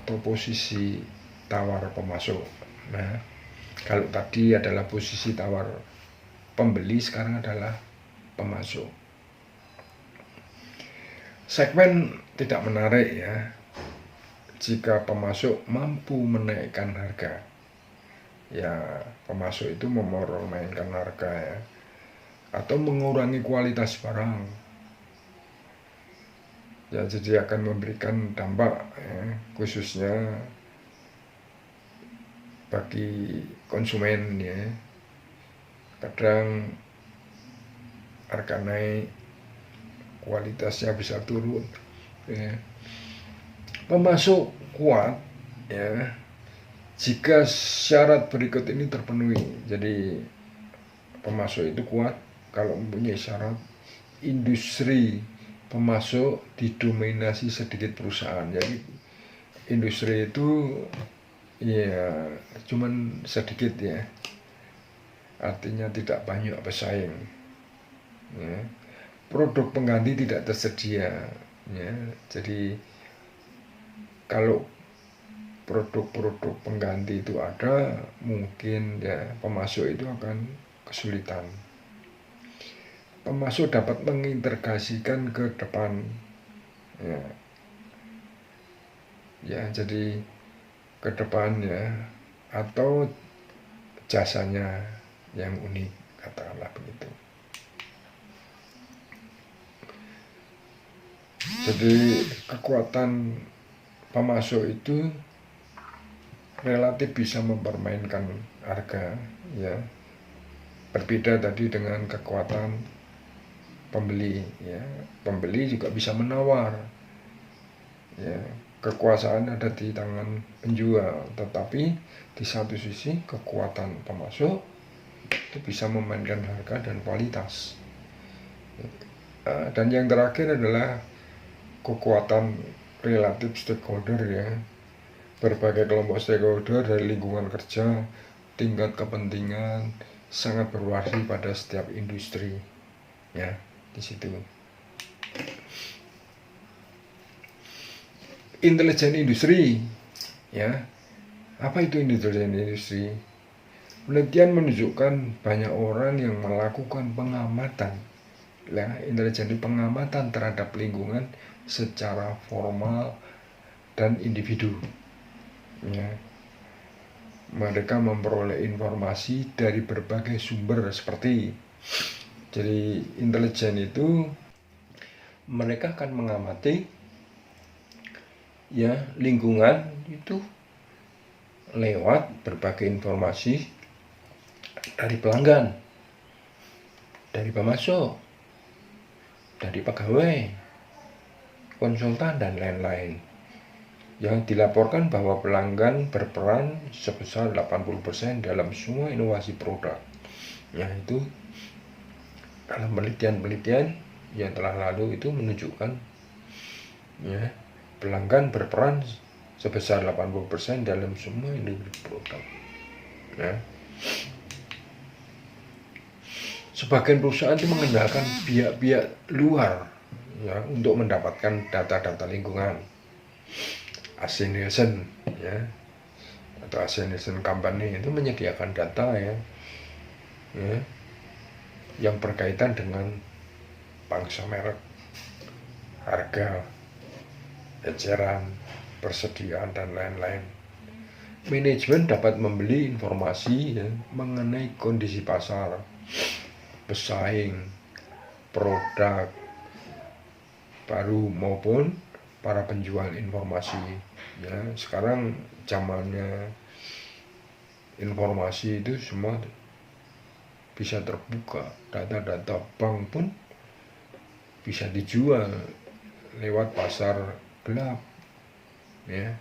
atau posisi tawar pemasok. Nah, kalau tadi adalah posisi tawar pembeli, sekarang adalah pemasok. Segmen tidak menarik, ya, jika pemasok mampu menaikkan harga. Ya, pemasok itu menaikkan harga, ya, atau mengurangi kualitas barang. Ya, jadi akan memberikan dampak, ya, khususnya bagi konsumen, ya. Kadang harga naik, kualitasnya bisa turun, ya. Pemasok kuat, ya, jika syarat berikut ini terpenuhi. Jadi pemasok itu kuat kalau mempunyai syarat. Industri pemasok didominasi sedikit perusahaan. Jadi industri itu ya cuman sedikit, ya, artinya tidak banyak pesaing, ya. Produk pengganti tidak tersedia, ya. Jadi kalau produk-produk pengganti itu ada, mungkin ya pemasok itu akan kesulitan. Pemasok dapat mengintegrasikan ke depan, ya. Ya, jadi ke depan, ya, atau jasanya yang unik, katakanlah begitu. Jadi kekuatan pemasok itu relatif bisa mempermainkan harga, ya. Berbeda tadi dengan kekuatan pembeli, ya. Pembeli juga bisa menawar, ya. Kekuasaan ada di tangan penjual, tetapi di satu sisi kekuatan pemasok itu bisa memainkan harga dan kualitas. Dan yang terakhir adalah kekuatan relatif stakeholder, ya. Berbagai kelompok stakeholder dari lingkungan kerja, tingkat kepentingan sangat berwarna pada setiap industri, ya, di situ. Intelijen industri, ya. Apa itu intelijen industri? Penelitian menunjukkan banyak orang yang melakukan pengamatan, ya, intelijen pengamatan terhadap lingkungan secara formal dan individu, ya. Mereka memperoleh informasi dari berbagai sumber seperti, jadi intelijen itu mereka akan mengamati, ya, lingkungan itu lewat berbagai informasi dari pelanggan, dari pemasok, dari pegawai, konsultan, dan lain-lain. Yang dilaporkan bahwa pelanggan berperan sebesar 80% dalam semua inovasi produk. Yaitu dalam penelitian-penelitian yang telah lalu itu menunjukkan, ya, pelanggan berperan sebesar 80% dalam semua industri produk, ya. Sebagian perusahaan itu mengandalkan pihak-pihak luar, ya, untuk mendapatkan data-data lingkungan. AC Nielsen, ya, atau AC Nielsen Company itu menyediakan data, ya, yang berkaitan dengan pangsa merek, harga, eceran, persediaan, dan lain-lain. Manajemen dapat membeli informasi, ya, mengenai kondisi pasar, pesaing produk baru maupun para penjual informasi. Ya, sekarang zamannya informasi itu semua bisa terbuka, data-data bank pun bisa dijual lewat pasar gelap, ya,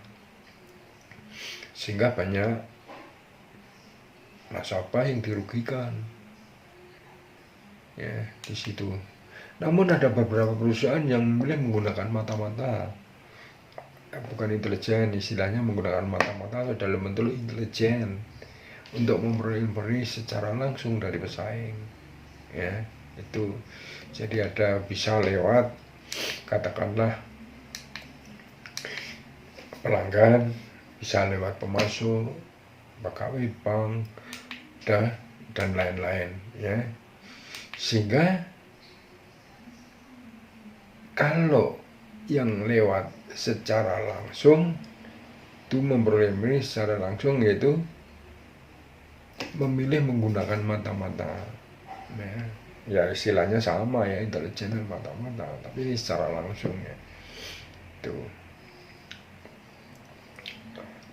sehingga banyak nasabah yang dirugikan, ya, di situ. Namun ada beberapa perusahaan yang memilih menggunakan mata-mata, bukan intelijen, istilahnya menggunakan mata-mata dalam bentuk intelijen untuk memperoleh informasi secara langsung dari pesaing, ya, itu. Jadi ada bisa lewat katakanlah pelanggan, bisa lewat pemasok, pegawai bank, dan lain-lain, ya. Sehingga kalau yang lewat secara langsung itu memperoleh informasi secara langsung, yaitu memilih menggunakan mata-mata, ya istilahnya sama, ya, intelijen dan mata-mata, tapi secara langsung, ya. Itu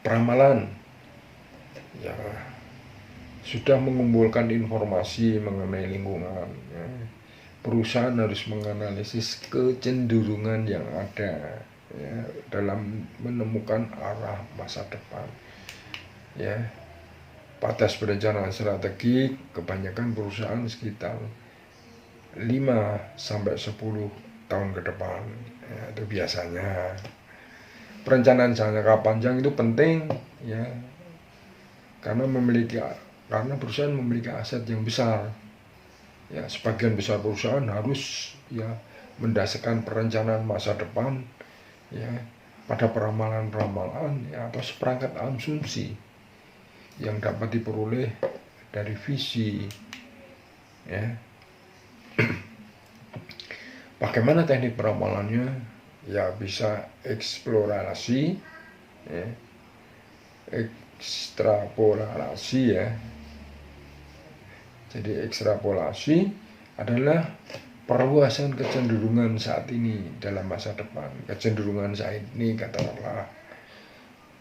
peramalan, ya, sudah mengumpulkan informasi mengenai lingkungan, ya. Perusahaan harus menganalisis kecenderungan yang ada, ya, dalam menemukan arah masa depan, ya. Pada perencanaan strategi, kebanyakan perusahaan sekitar 5-10 tahun ke depan, ya, itu biasanya. Perencanaan jangka panjang itu penting, ya, karena perusahaan memiliki aset yang besar, ya. Sebagian besar perusahaan harus, ya, mendasarkan perencanaan masa depan, ya, pada peramalan-peramalan, ya, atau seperangkat asumsi yang dapat diperoleh dari visi, ya. Bagaimana teknik peramalannya? Ya, bisa eksplorasi, ya, ekstrapolasi, ya. Jadi ekstrapolasi adalah perluasan kecenderungan saat ini dalam masa depan. Kecenderungan saat ini katakanlah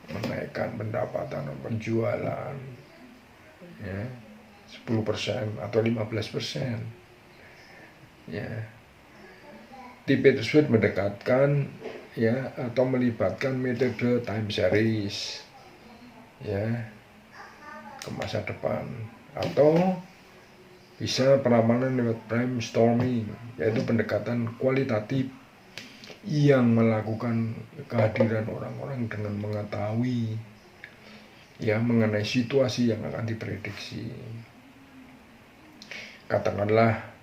menaikkan pendapatan penjualan, ya, 10% atau 15%, ya. Tipe tersebut mendekatkan, ya, atau melibatkan metode time series, ya, ke masa depan, atau bisa peramalan lewat brainstorming, yaitu pendekatan kualitatif yang melakukan kehadiran orang-orang dengan mengetahui, ya, mengenai situasi yang akan diprediksi. Katakanlah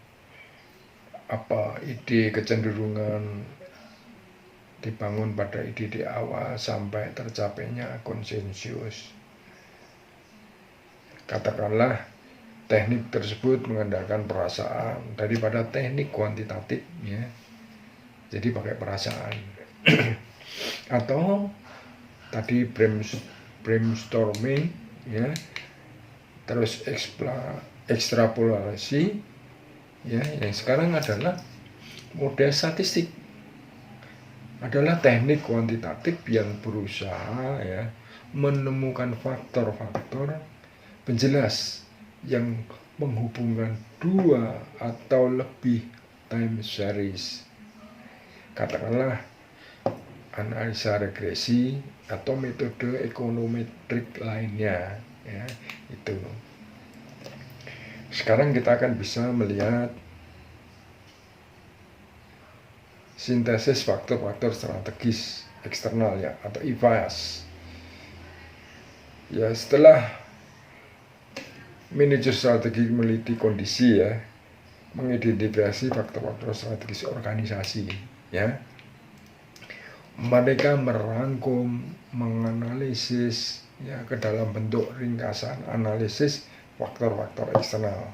apa ide kecenderungan dibangun pada ide di awal sampai tercapainya konsensus. Katakanlah teknik tersebut mengandalkan perasaan daripada teknik kuantitatif, ya. Jadi pakai perasaan. Atau tadi brainstorming, ya, terus ekstrapolasi, ya, yang sekarang adalah model statistik, adalah teknik kuantitatif yang berusaha, ya, menemukan faktor-faktor penjelas yang menghubungkan dua atau lebih time series. Katakanlah analisa regresi atau metode ekonometrik lainnya, ya, itu. Sekarang kita akan bisa melihat sintesis faktor-faktor strategis eksternal, ya, atau IFAS. Ya, setelah manajer strategi meneliti kondisi, ya, mengidentifikasi faktor-faktor strategis organisasi, ya, mereka merangkum, menganalisis, ya, ke dalam bentuk ringkasan analisis faktor-faktor eksternal.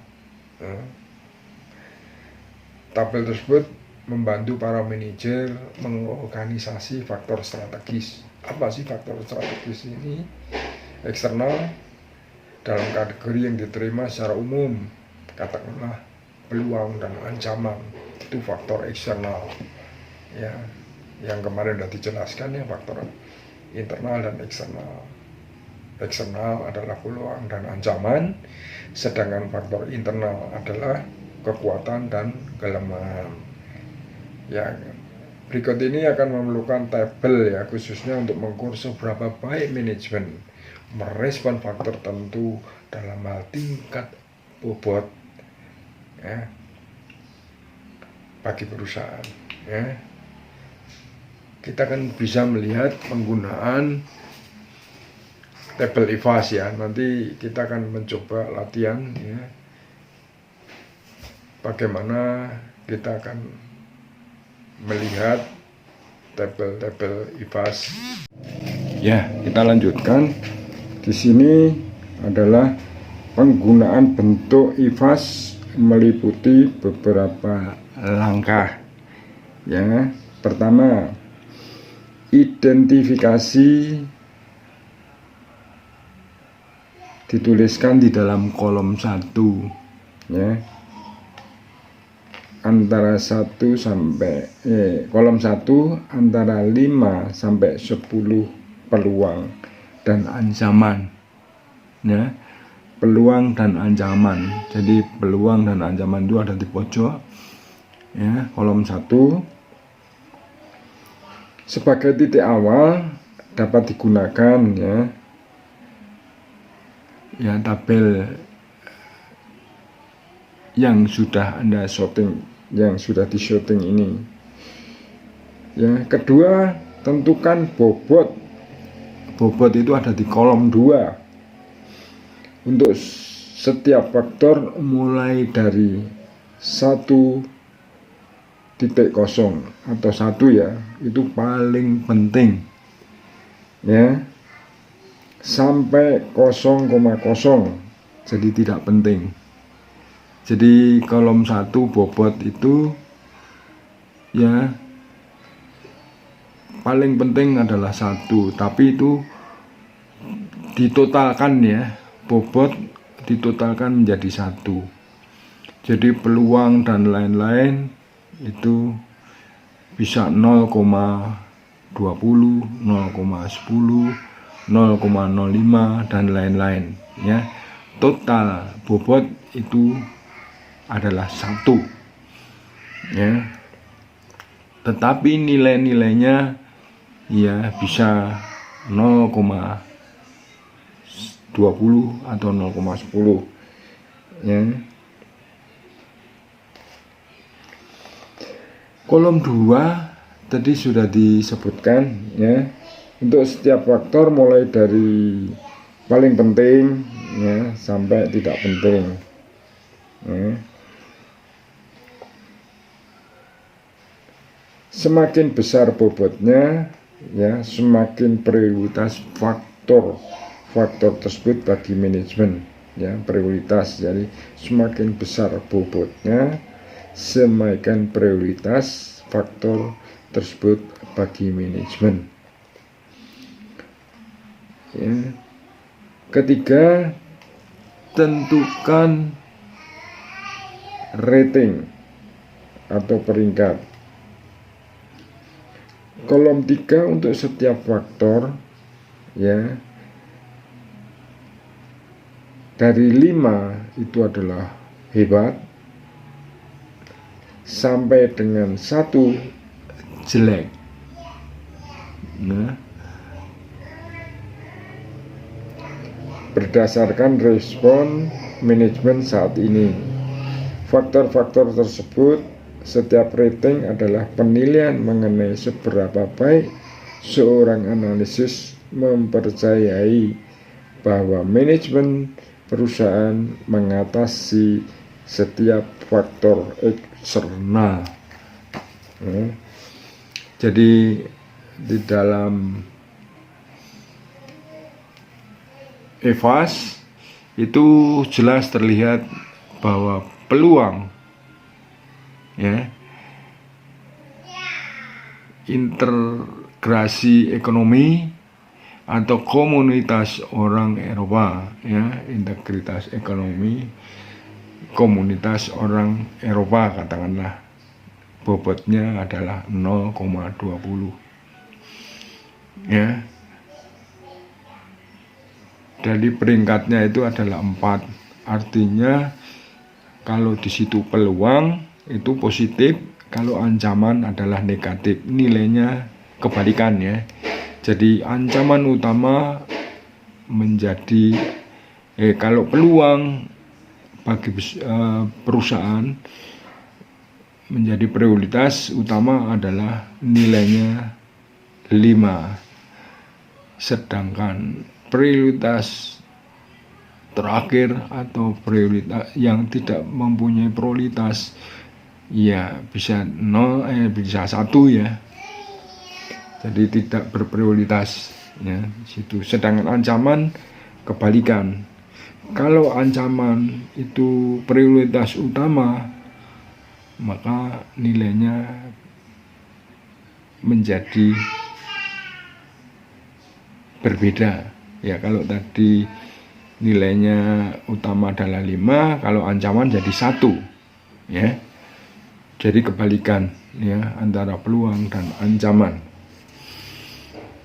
Tabel tersebut membantu para manajer mengorganisasi faktor strategis. Apa sih faktor strategis ini? Eksternal dalam kategori yang diterima secara umum, katakanlah peluang dan ancaman, itu faktor eksternal ya, yang kemarin sudah dijelaskan ya, faktor internal dan eksternal. Eksternal adalah peluang dan ancaman, sedangkan faktor internal adalah kekuatan dan kelemahan. Ya, berikut ini akan memerlukan tabel ya, khususnya untuk mengukur seberapa baik manajemen merespon faktor tertentu dalam hal tingkat bobot ya, bagi perusahaan ya. Kita kan bisa melihat penggunaan tabel IFAS ya. Nanti kita akan mencoba latihan ya, bagaimana kita akan melihat tabel-tabel IFAS. Ya, kita lanjutkan. Di sini adalah penggunaan bentuk IFAS meliputi beberapa langkah. Ya, pertama, identifikasi dituliskan di dalam kolom 1 ya, antara 1 sampai kolom 1 antara 5 sampai 10 peluang dan ancaman ya, peluang dan ancaman. Jadi peluang dan ancaman itu ada di pojok ya, kolom 1. Sebagai titik awal dapat digunakan ya tabel yang sudah Anda shooting, yang sudah di shooting ini ya. Kedua, tentukan bobot. Bobot itu ada di kolom 2 untuk setiap faktor mulai dari 1,0 atau 1 ya, itu paling penting ya, sampai 0,0 jadi tidak penting. Jadi kolom 1 bobot itu ya paling penting adalah 1, tapi itu ditotalkan ya, bobot ditotalkan menjadi 1. Jadi peluang dan lain-lain itu bisa 0,20, 0,10, 0,05 dan lain-lain ya. Total bobot itu adalah 1 ya. Tetapi nilai-nilainya ya bisa 0,20 atau 0,10 ya. Kolom 2 tadi sudah disebutkan ya, untuk setiap faktor mulai dari paling penting ya sampai tidak penting ya. Semakin besar bobotnya ya, semakin prioritas faktor tersebut bagi manajemen ya, prioritas. Jadi semakin besar bobotnya, semakin prioritas faktor tersebut bagi manajemen ya. Ketiga, tentukan rating atau peringkat. Kolom 3 untuk setiap faktor ya, dari 5 itu adalah hebat sampai dengan 1 jelek. Nah, berdasarkan respon manajemen saat ini, faktor-faktor tersebut, setiap rating adalah penilaian mengenai seberapa baik seorang analisis mempercayai bahwa manajemen perusahaan mengatasi setiap faktor eksternal. Jadi di dalam IFAS itu jelas terlihat bahwa peluang ya, integrasi ekonomi atau komunitas orang Eropa ya, integritas ekonomi komunitas orang Eropa katakanlah bobotnya adalah 0,20 ya. Dari peringkatnya itu adalah 4. Artinya kalau di situ peluang itu positif, kalau ancaman adalah negatif. Nilainya kebalikan ya. Jadi ancaman utama menjadi kalau peluang bagi perusahaan menjadi prioritas utama adalah nilainya 5. Sedangkan prioritas terakhir atau prioritas yang tidak mempunyai prioritas ya bisa 0 bisa 1 ya. Jadi tidak berprioritas ya situ. Sedangkan ancaman kebalikan. Kalau ancaman itu prioritas utama, maka nilainya menjadi berbeda. Ya kalau tadi nilainya utama adalah 5, kalau ancaman jadi 1 ya. Jadi kebalikan ya antara peluang dan ancaman.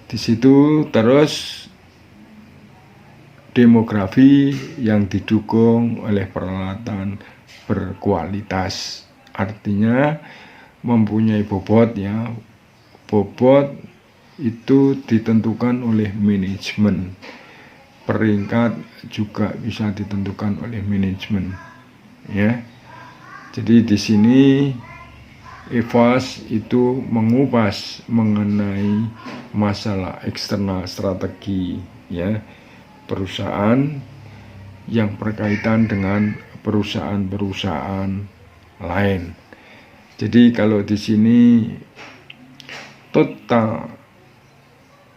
Di situ terus demografi yang didukung oleh peralatan berkualitas. Artinya mempunyai bobot ya. Bobot itu ditentukan oleh manajemen. Peringkat juga bisa ditentukan oleh manajemen ya. Jadi di sini EVAS itu mengupas mengenai masalah eksternal strategi ya perusahaan yang berkaitan dengan perusahaan-perusahaan lain. Jadi kalau di sini total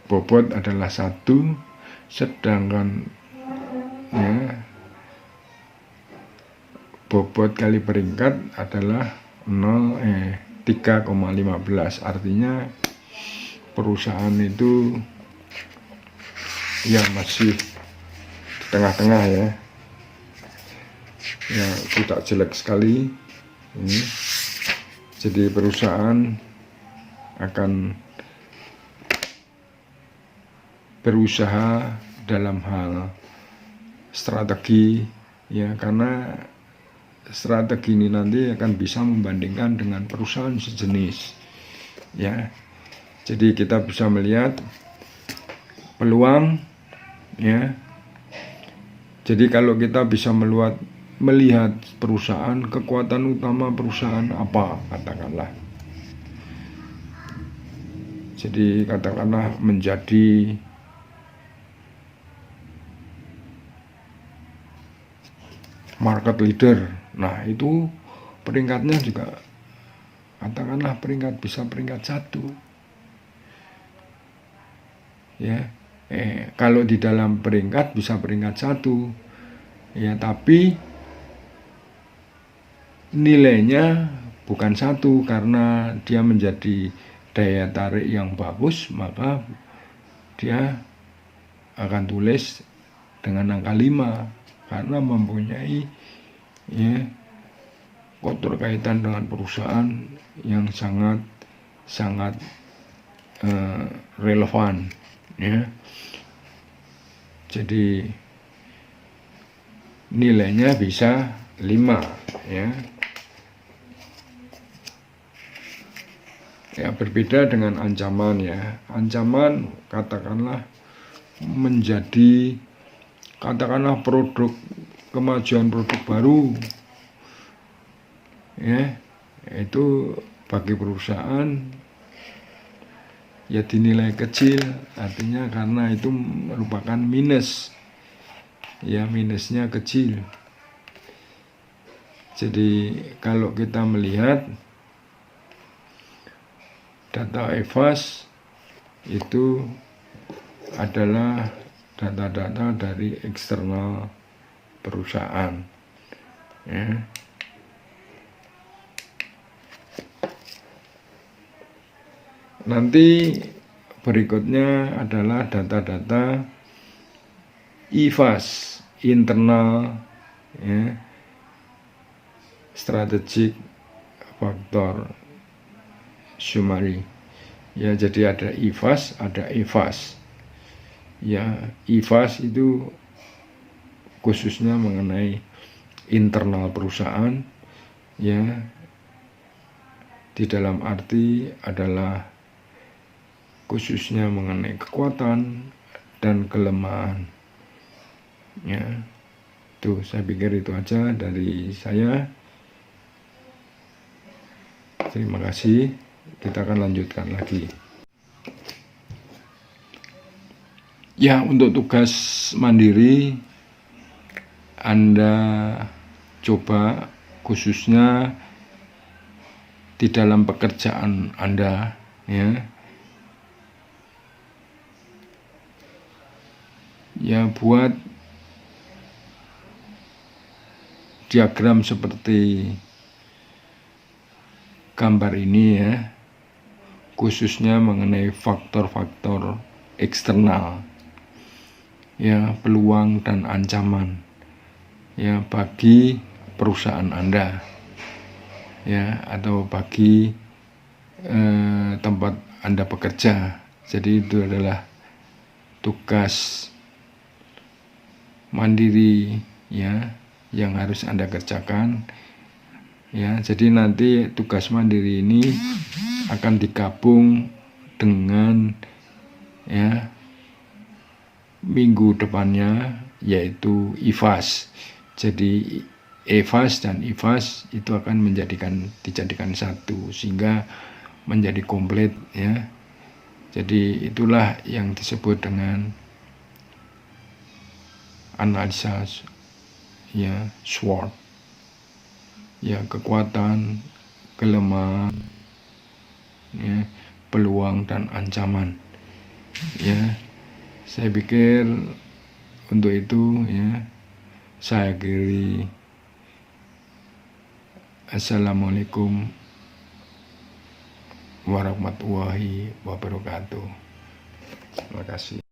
bobot adalah 1, sedangkan ya bobot kali peringkat adalah 3,15. Artinya perusahaan itu ya masih di tengah-tengah ya. Ya tidak jelek sekali ini. Jadi perusahaan akan berusaha dalam hal strategi ya, karena strategi ini nanti akan bisa membandingkan dengan perusahaan sejenis ya. Jadi kita bisa melihat peluang ya. Jadi kalau kita bisa melihat perusahaan, kekuatan utama perusahaan apa katakanlah. Jadi katakanlah menjadi market leader. Nah itu peringkatnya juga katakanlah bisa peringkat 1 ya. Kalau di dalam peringkat bisa peringkat 1 ya, tapi nilainya bukan 1 karena dia menjadi daya tarik yang bagus, maka dia akan tulis dengan angka 5 karena mempunyai ya keterkaitan dengan perusahaan yang sangat relevan ya. Jadi nilainya bisa 5 ya. Ya berbeda dengan ancaman ya. Ancaman katakanlah menjadi produk kemajuan produk baru ya, itu bagi perusahaan ya dinilai kecil, artinya karena itu merupakan minus ya, minusnya kecil. Jadi kalau kita melihat data EVAS itu adalah data-data dari eksternal perusahaan ya. Nanti berikutnya adalah data-data IVAS internal ya. strategic factor summary. Ya, jadi ada IFAS, ada EFAS. Ya, IFAS itu khususnya mengenai internal perusahaan, ya, di dalam arti adalah khususnya mengenai kekuatan dan kelemahan. Ya, tuh saya pikir itu aja dari saya. Terima kasih. Kita akan lanjutkan lagi. Ya, untuk tugas mandiri Anda coba khususnya di dalam pekerjaan Anda, ya. Ya, buat diagram seperti gambar ini, ya, khususnya mengenai faktor-faktor eksternal, ya, peluang dan ancaman, ya, bagi perusahaan Anda, ya, atau bagi tempat Anda bekerja. Jadi itu adalah tugas mandiri, ya, yang harus Anda kerjakan. Ya, jadi nanti tugas mandiri ini akan digabung dengan, ya, minggu depannya yaitu IFAS. Jadi EFAS dan IFAS itu akan dijadikan satu sehingga menjadi komplit, ya. Jadi itulah yang disebut dengan analisa, ya, SWOT. Ya, kekuatan, kelemahan, ya, peluang dan ancaman. Ya, saya pikir untuk itu, ya, saya akhiri. Assalamualaikum warahmatullahi wabarakatuh. Terima kasih.